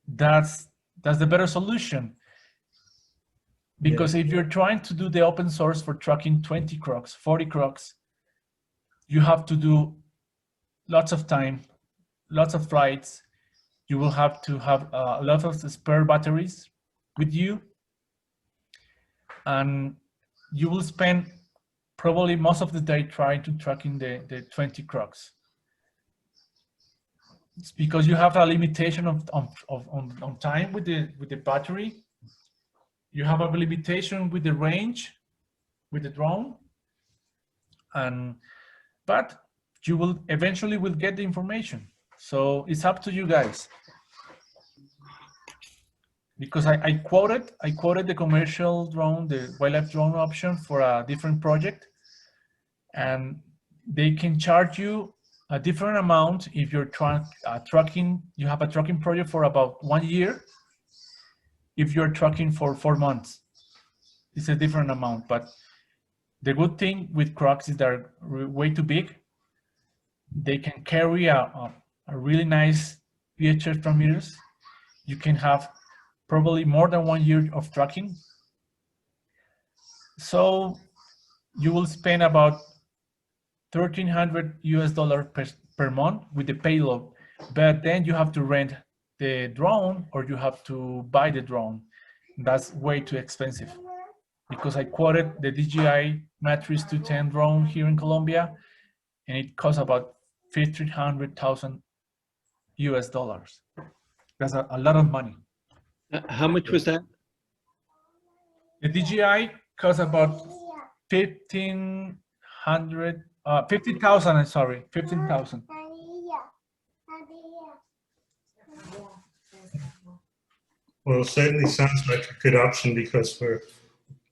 that's the better solution. Because if you're trying to do the open source for tracking 20 crocs, 40 crocs, you have to do lots of time, lots of flights. You will have to have a lot of spare batteries with you. And you will spend probably most of the day trying to tracking the 20 crocs. It's because you have a limitation on time with the battery. You have a limitation with the range with the drone, but you will eventually get the information. So it's up to you guys. Because I quoted the commercial drone, the wildlife drone option for a different project, and they can charge you a different amount if you're tracking. You have a tracking project for about 1 year. If you're tracking for 4 months, it's a different amount. But the good thing with crocs is they're way too big. They can carry a really nice VHF transmitters. You can have probably more than 1 year of tracking. So you will spend about $1,300 per month with the payload, but then you have to rent the drone or you have to buy the drone. That's way too expensive. Because I quoted the DJI Matrix 210 drone here in Colombia, and it costs about $1,500,000. That's a lot of money. How much was that? The DJI costs about 50,000. I'm sorry, 15,000. Well, it certainly sounds like a good option because we're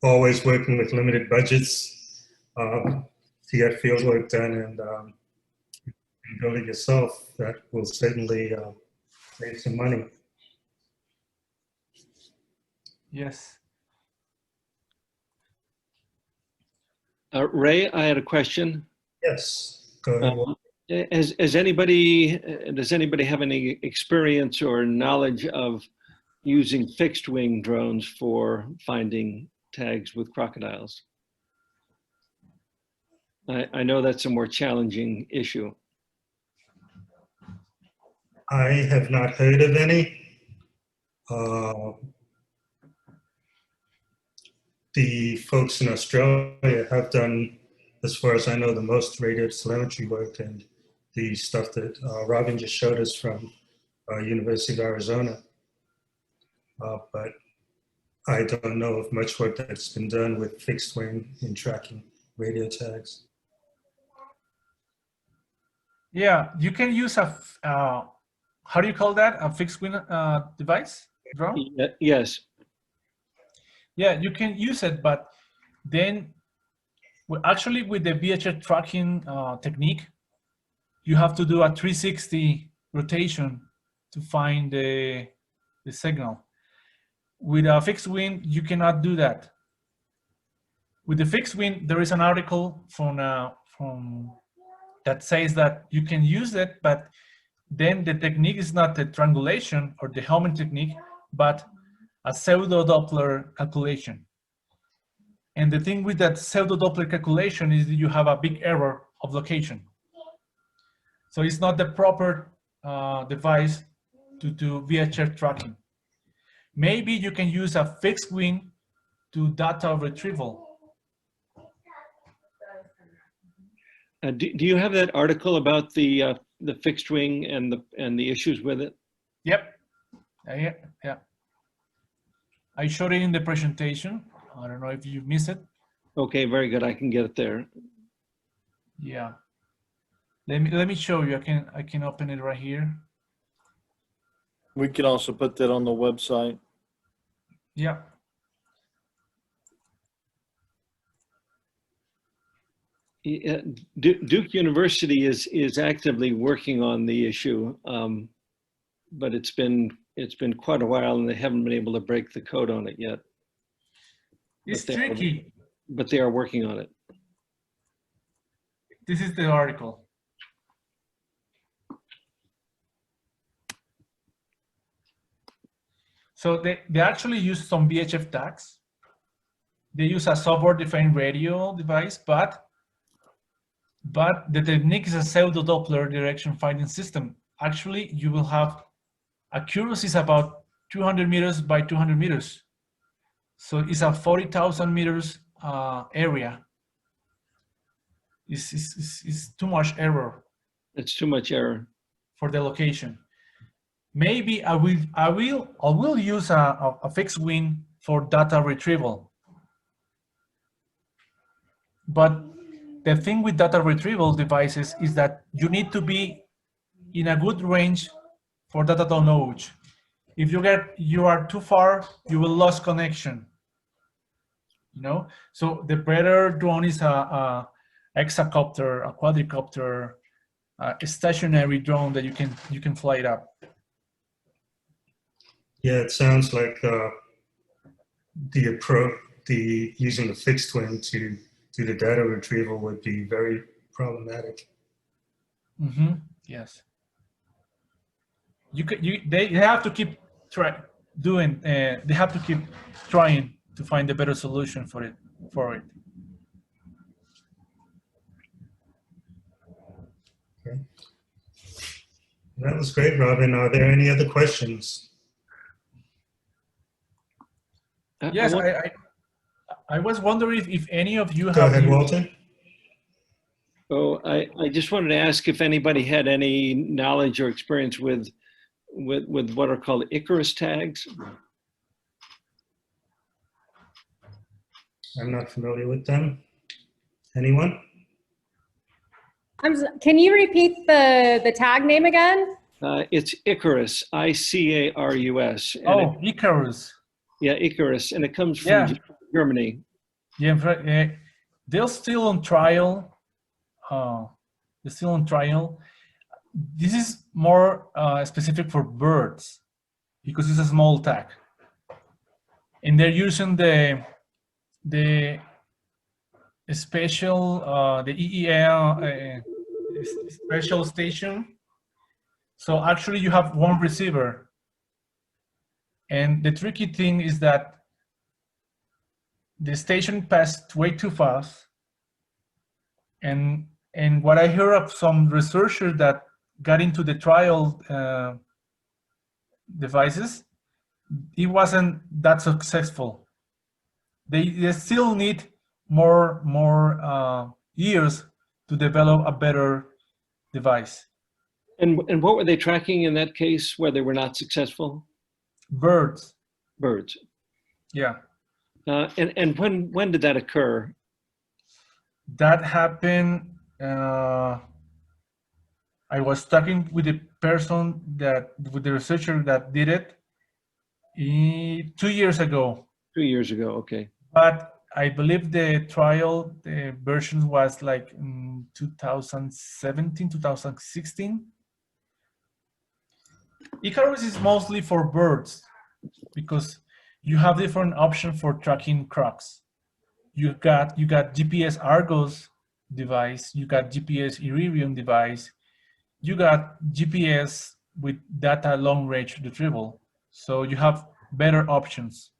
always working with limited budgets to get field work done, and build it yourself. That will certainly save some money. Yes. Ray, I had a question. Yes, go ahead. Does anybody have any experience or knowledge of using fixed wing drones for finding tags with crocodiles? I know that's a more challenging issue. I have not heard of any. The folks in Australia have done, as far as I know, the most radiotelemetry work, and the stuff that Robin just showed us from University of Arizona. But I don't know of much work that's been done with fixed wing in tracking radio tags. Yeah, you can use a, how do you call that? A fixed wing device, drone? Yes. Yeah, you can use it, but then actually with the VHF tracking technique, you have to do a 360 rotation to find the signal. With a fixed wing, you cannot do that. With the fixed wing, there is an article from that says that you can use it, but then the technique is not the triangulation or the helmet technique, but a pseudo-Doppler calculation. And the thing with that pseudo-Doppler calculation is that you have a big error of location. So it's not the proper device to do VHF tracking. Maybe you can use a fixed wing to data retrieval. Do you have that article about the fixed wing and the issues with it? Yep. Yeah. I showed it in the presentation. I don't know if you missed it. Okay, very good. I can get it there. Yeah. Let me show you. I can open it right here. We can also put that on the website. Yeah. Duke University is actively working on the issue, but it's been quite a while, and they haven't been able to break the code on it yet. It's tricky. But they are working on it. This is the article. So they actually use some VHF tags. They use a software-defined radio device, but the technique is a pseudo-Doppler direction finding system. Actually, you will have accuracies about 200 meters by 200 meters. So it's a 40,000 meters area. It's too much error It's too much error. for the location. Maybe I will use a fixed wing for data retrieval. But the thing with data retrieval devices is that you need to be in a good range for data download. If you are too far, you will lose connection. You know, so the better drone is a hexacopter, a quadricopter, a stationary drone that you can fly it up. Yeah, it sounds like the approach, using the fixed wing to do the data retrieval would be very problematic. Mm-hmm. Yes. They have to keep they have to keep trying to find a better solution for it. Okay. That was great, Robin. Are there any other questions? Yes, I was wondering if any of you Go have ahead, used, Walter. Oh, I just wanted to ask if anybody had any knowledge or experience with what are called Icarus tags. I'm not familiar with them. Anyone? Can you repeat the tag name again? It's Icarus, Icarus. oh, Icarus. Yeah, Icarus, and it comes from Yeah. Germany. Yeah, they're still on trial. They're still on trial. This is more specific for birds because it's a small tag, and they're using the special the EEL special station. So actually, you have one receiver, and the tricky thing is that the station passed way too fast, and what I heard of some researchers that got into the trial devices, it wasn't that successful. They still need more years to develop a better device. And what were they tracking in that case where they were not successful? Birds, Birds. yeah. And when did that occur? That happened. I was talking with the person with the researcher that did it 2 years ago. 2 years ago, okay. But I believe the trial version was like 2017, 2016. Icarus is mostly for birds because you have different options for tracking crocs. You got GPS Argos device, you got GPS Iridium device, you got GPS with data long range retrieval. So you have better options.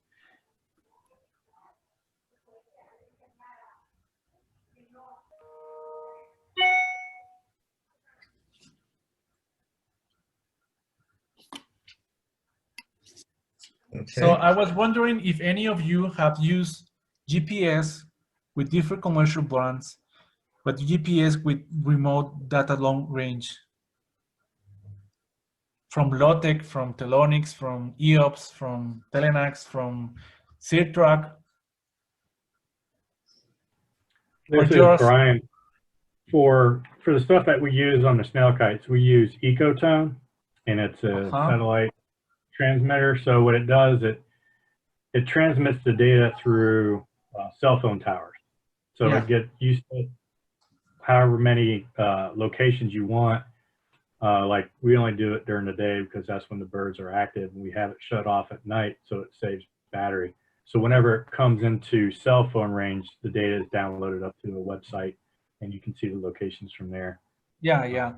Okay. So I was wondering if any of you have used GPS with different commercial brands, but GPS with remote data long range. From Lotec, from Telonix, from EOPS, from Telenax, from Sirtrack. This is Brian. For the stuff that we use on the snail kites, we use Ecotone, and it's a satellite transmitter. So what it does, it transmits the data through cell phone towers. So it gets used to however many locations you want. Like we only do it during the day because that's when the birds are active, and we have it shut off at night so it saves battery. So whenever it comes into cell phone range, the data is downloaded up to a website and you can see the locations from there. Yeah.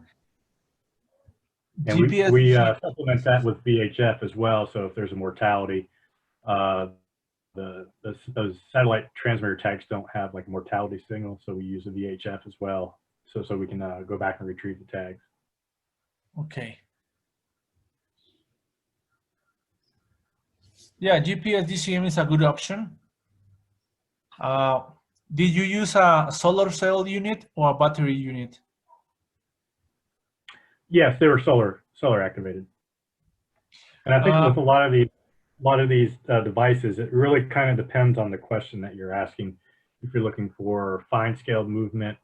And GPS. we supplement that with VHF as well. So if there's a mortality, those satellite transmitter tags don't have like a mortality signal, so we use a VHF as well, so we can go back and retrieve the tags. Okay. Yeah, GPS DCM is a good option. Did you use a solar cell unit or a battery unit? Yes, they were solar activated. And I think with a lot of these devices, it really kind of depends on the question that you're asking. If you're looking for fine scaled movement,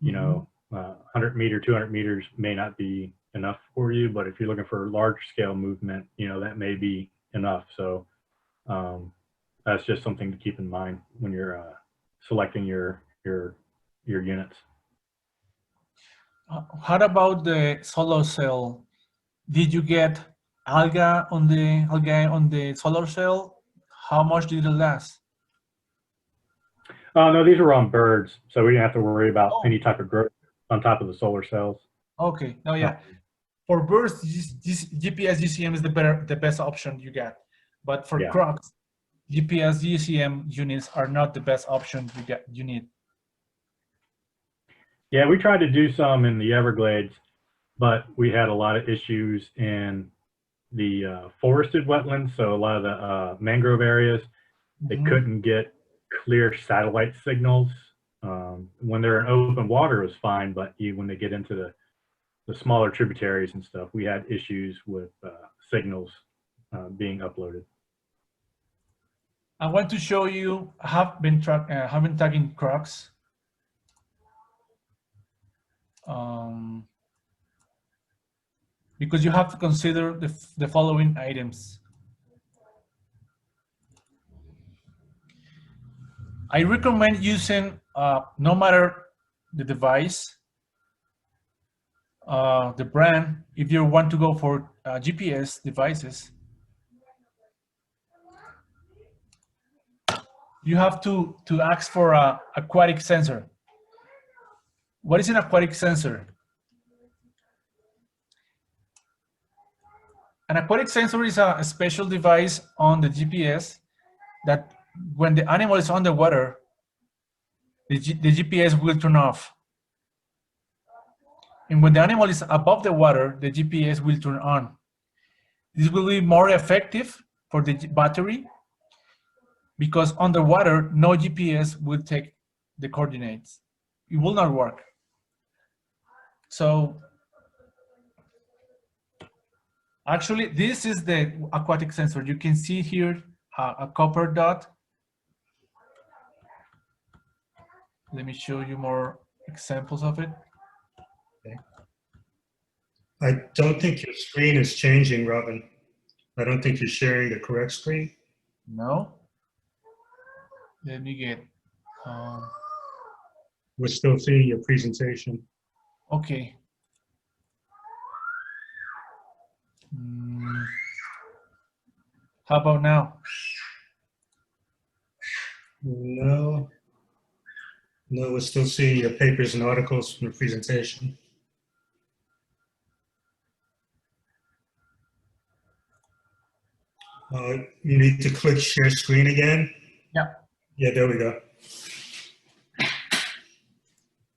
you know, 100 meter, 200 meters may not be enough for you, but if you're looking for large scale movement, you know, that may be enough. So that's just something to keep in mind when you're selecting your units. How about the solar cell? Did you get algae on the solar cell? How much did it last? No, these were on birds, so we didn't have to worry about any type of growth on top of the solar cells. Okay. Oh yeah. For birds, this GPS GCM is the best option you get. But for crocs, GPS GCM units are not the best option you need. Yeah, we tried to do some in the Everglades, but we had a lot of issues in the forested wetlands. So a lot of the mangrove areas, they couldn't get clear satellite signals. When they're in open water, it was fine, but when they get into the smaller tributaries and stuff, we had issues with signals being uploaded. I want to show you, I have been tagging crocs. Because you have to consider the following items. I recommend using, no matter the device, the brand, if you want to go for GPS devices, you have to ask for an aquatic sensor. What is an aquatic sensor? An aquatic sensor is a special device on the GPS that when the animal is on the water, the GPS will turn off. And when the animal is above the water, the GPS will turn on. This will be more effective for the battery because underwater, no GPS will take the coordinates. It will not work. So actually, this is the aquatic sensor. You can see here a copper dot. Let me show you more examples of it. Okay. I don't think your screen is changing, Robin. I don't think you're sharing the correct screen. No. Let me get. We're still seeing your presentation. Okay. How about now? No. No, we're still seeing your papers and articles from the presentation. You need to click share screen again. Yeah. Yeah, there we go.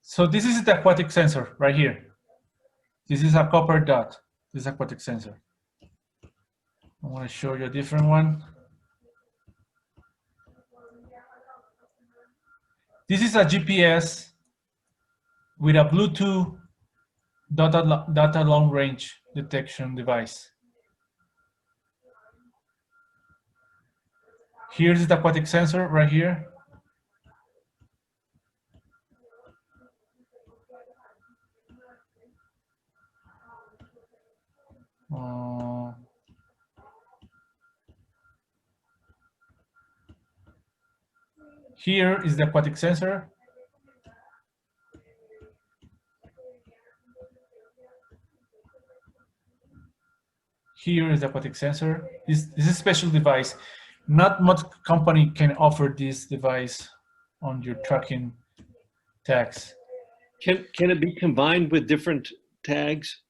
So this is the aquatic sensor right here. This is a copper dot. This is aquatic sensor. I want to show you a different one. This is a GPS with a Bluetooth data long range detection device. Here's the aquatic sensor right here. Here is the aquatic sensor. Here is the aquatic sensor. This is a special device. Not much company can offer this device on your tracking tags. Can it be combined with different tags?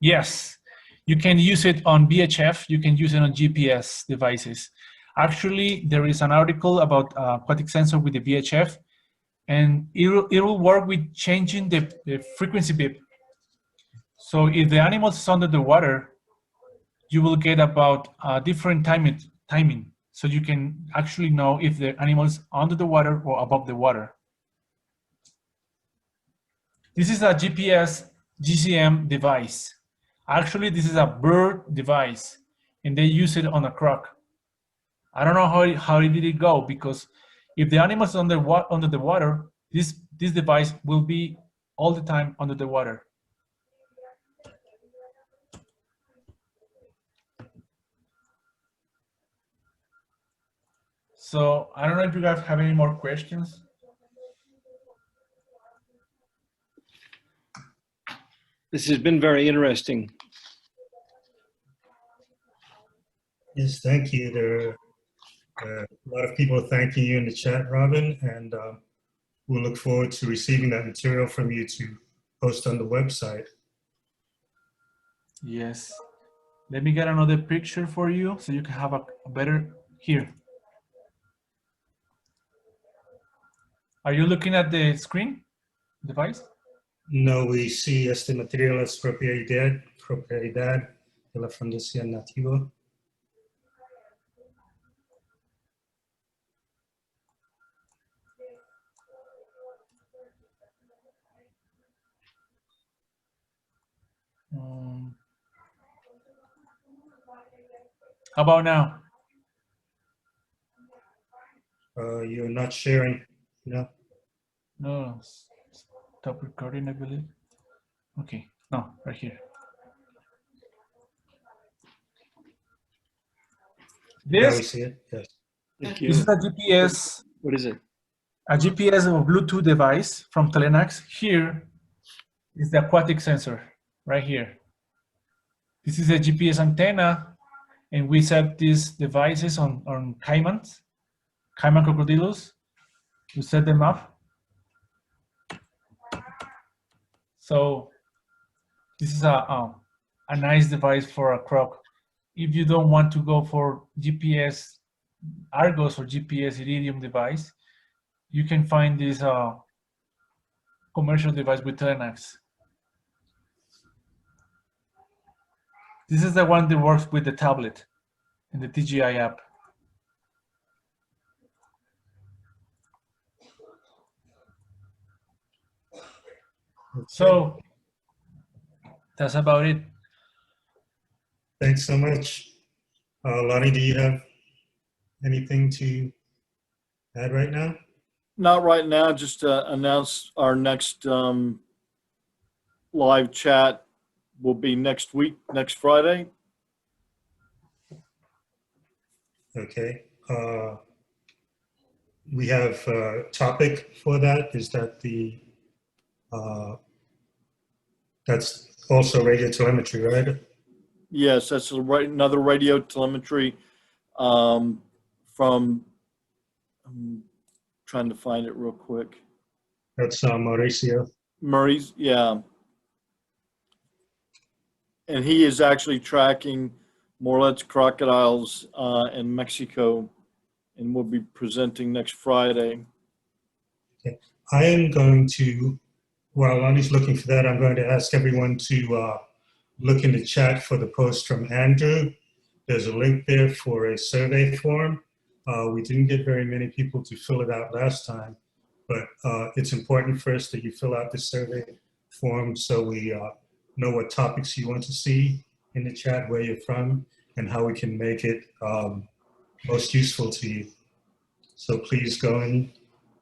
Yes. You can use it on VHF, you can use it on GPS devices. Actually, there is an article about aquatic sensor with the VHF, and it will work with changing the frequency beep. So if the animal is under the water, you will get about different timing. So you can actually know if the animal is under the water or above the water. This is a GPS GCM device. Actually, this is a bird device, and they use it on a croc. I don't know how did it go, because if the animal is under the water, this device will be all the time under the water. So I don't know if you guys have any more questions. This has been very interesting. Yes, thank you. There are a lot of people thanking you in the chat, Robin, and we'll look forward to receiving that material from you to post on the website. Yes. Let me get another picture for you so you can have a better here. Are you looking at the screen device? No, we see este material es propiedad de la Fundación Nativo. How about now? You're not sharing, no? No, stop recording, I believe. Okay, no, right here. Now we This see it, yes. Thank you. is a GPS, What is it? a GPS or Bluetooth device from Telenax. Here is the aquatic sensor, right here. This is a GPS antenna, and we set these devices on caiman crocodilos. We set them up. So this is a nice device for a croc. If you don't want to go for GPS Argos or GPS Iridium device, you can find this commercial device with Telenax. This is the one that works with the tablet and the TGI app. So that's about it. Thanks so much. Lonnie, do you have anything to add right now? Not right now, just to announce our next live chat will be next week, next Friday. Okay. We have a topic for that. Is that that's also radiotelemetry, right? Yes, that's another radio telemetry from, I'm trying to find it real quick. That's Mauricio. Murray's, yeah. And he is actually tracking Morlet's crocodiles in Mexico, and will be presenting next Friday. Okay. I am going to, while Lonnie's looking for that, I'm going to ask everyone to look in the chat for the post from Andrew. There's a link there for a survey form. We didn't get very many people to fill it out last time, but it's important first that you fill out the survey form so we know what topics you want to see in the chat, where you're from, and how we can make it most useful to you. So please go in.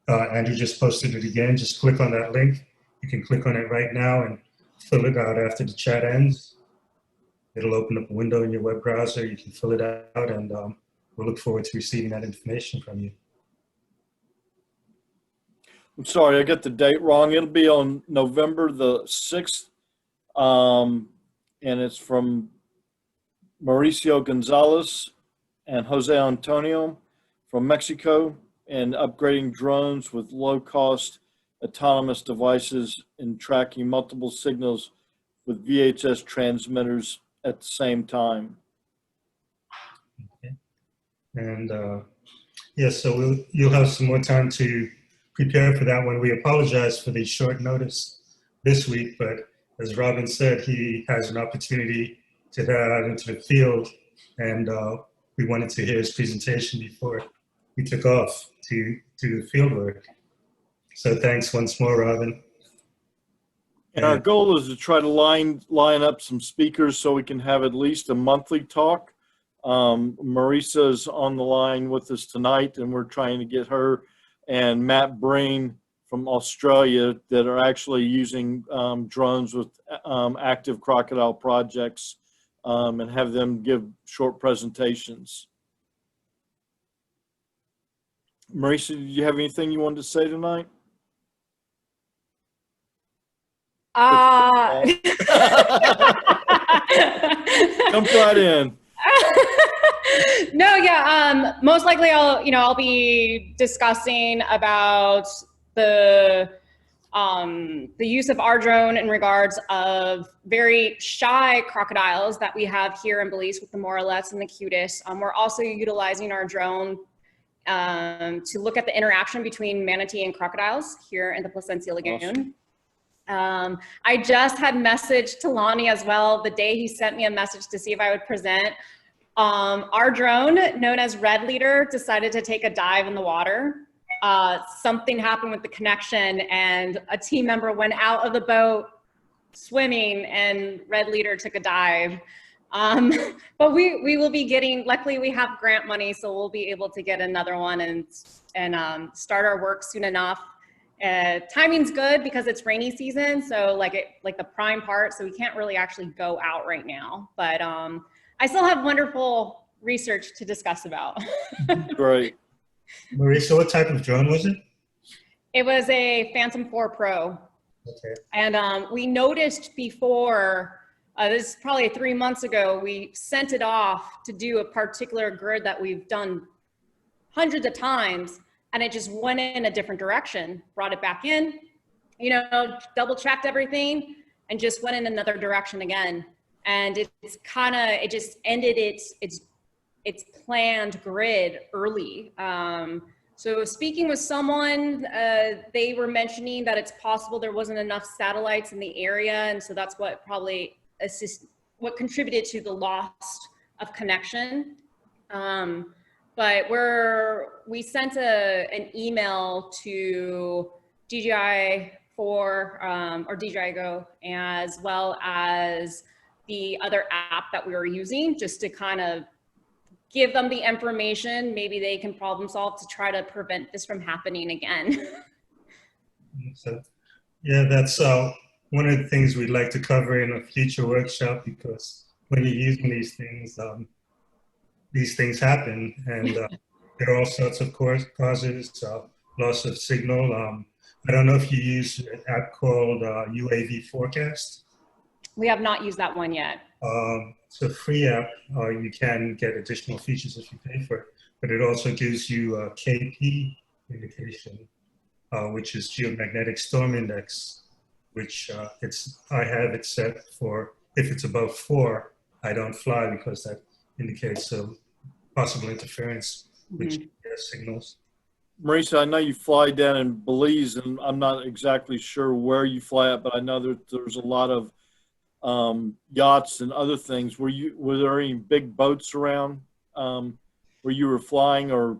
Andrew just posted it again. Just click on that link. You can click on it right now and fill it out after the chat ends. It'll open up a window in your web browser. You can fill it out, and we'll look forward to receiving that information from you. I'm sorry, I got the date wrong. It'll be on November the 6th, and it's from Mauricio Gonzalez and Jose Antonio from Mexico, and upgrading drones with low-cost autonomous devices and tracking multiple signals with VHF transmitters at the same time. And yeah, so you'll have some more time to prepare for that one. We apologize for the short notice this week, but as Robin said, he has an opportunity to head out into the field, and we wanted to hear his presentation before we took off to do the field work. So thanks once more, Robin. And our goal is to try to line up some speakers so we can have at least a monthly talk. Marisa is on the line with us tonight, and we're trying to get her and Matt Breen from Australia that are actually using drones with active crocodile projects and have them give short presentations. Marisa, did you have anything you wanted to say tonight? Jump right in. No, yeah. Most likely, I'll be discussing about the use of our drone in regards of very shy crocodiles that we have here in Belize with the Moralettes and the Cutis. We're also utilizing our drone to look at the interaction between manatee and crocodiles here in the Placencia Lagoon. Awesome. I just had messaged to Lonnie as well the day he sent me a message to see if I would present. Our drone, known as Red Leader, decided to take a dive in the water. Something happened with the connection, and a team member went out of the boat swimming, and Red Leader took a dive. But we will be getting, luckily we have grant money, so we'll be able to get another one and start our work soon enough. Timing's good because it's rainy season, so like the prime part, so we can't really actually go out right now. But I still have wonderful research to discuss about. Great. Marisa, what type of drone was it? It was a Phantom 4 Pro. Okay. And we noticed before, this is probably 3 months ago, we sent it off to do a particular grid that we've done hundreds of times, and it just went in a different direction, brought it back in, double checked everything, and just went in another direction again. And it just ended its planned grid early. So speaking with someone, they were mentioning that it's possible there wasn't enough satellites in the area, and so that's what probably what contributed to the loss of connection. But we sent an email to DJI or DJI Go, as well as the other app that we were using, just to kind of give them the information. Maybe they can problem solve to try to prevent this from happening again. So, yeah, that's one of the things we'd like to cover in a future workshop, because when you're using these things happen, and there are all sorts of causes, loss of signal. I don't know if you use an app called UAV Forecast. We have not used that one yet. It's a free app. You can get additional features if you pay for it, but it also gives you a KP indication, which is Geomagnetic Storm Index, which I have it set for, if it's above 4, I don't fly, because that indicates a possible interference with GPS signals. Marisa, I know you fly down in Belize, and I'm not exactly sure where you fly at, but I know that there's a lot of yachts and other things. Were there any big boats around where you were flying, or?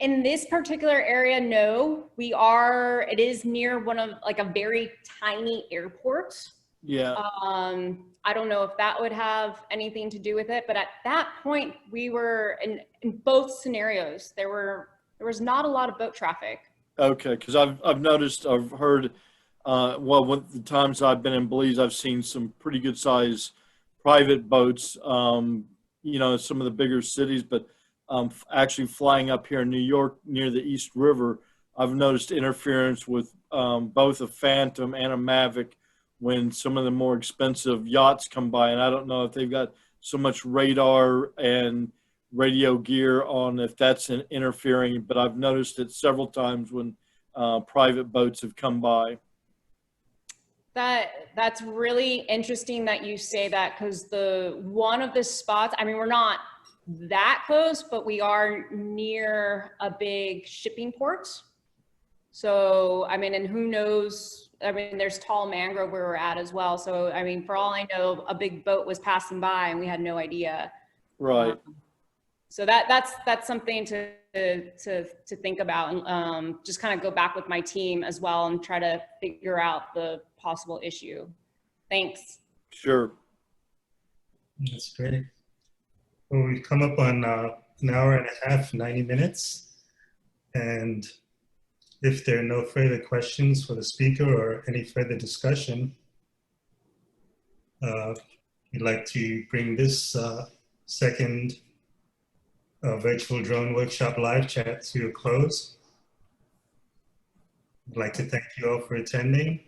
In this particular area, no. It is near a very tiny airport. Yeah. I don't know if that would have anything to do with it, but at that point we were in both scenarios. There was not a lot of boat traffic. Okay, because I've noticed, I've heard, with the times I've been in Belize, I've seen some pretty good size private boats, some of the bigger cities, but actually flying up here in New York near the East River, I've noticed interference with both a Phantom and a Mavic when some of the more expensive yachts come by. And I don't know if they've got so much radar and radio gear on, if that's interfering, but I've noticed it several times when private boats have come by. That's really interesting that you say that, because one of the spots, I mean, we're not that close, but we are near a big shipping port. So, I mean, and who knows, I mean, there's tall mangrove where we're at as well. So, I mean, for all I know, a big boat was passing by and we had no idea. Right. So that's something to think about, and just kind of go back with my team as well and try to figure out the possible issue. Thanks. Sure. That's great. Well, we've come up on an hour and a half, 90 minutes. And if there are no further questions for the speaker or any further discussion, we'd like to bring this second virtual drone workshop live chat to a close. I'd like to thank you all for attending,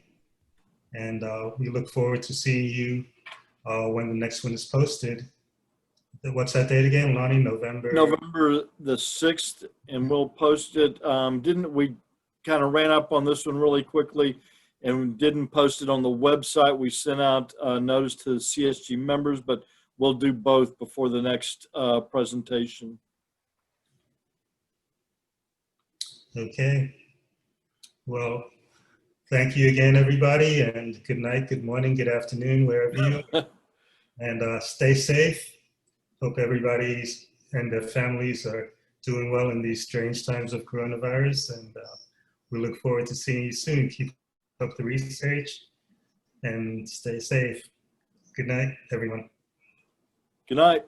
and we look forward to seeing you when the next one is posted. What's that date again, Lonnie? November the 6th, and we'll post it. Didn't we kind of ran up on this one really quickly and didn't post it on the website? We sent out a notice to the CSG members, but we'll do both before the next presentation. Okay. Well, thank you again, everybody, and good night, good morning, good afternoon, wherever you are. And stay safe. Hope everybody and their families are doing well in these strange times of coronavirus, and we look forward to seeing you soon. Keep up the research and stay safe. Good night, everyone. Good night.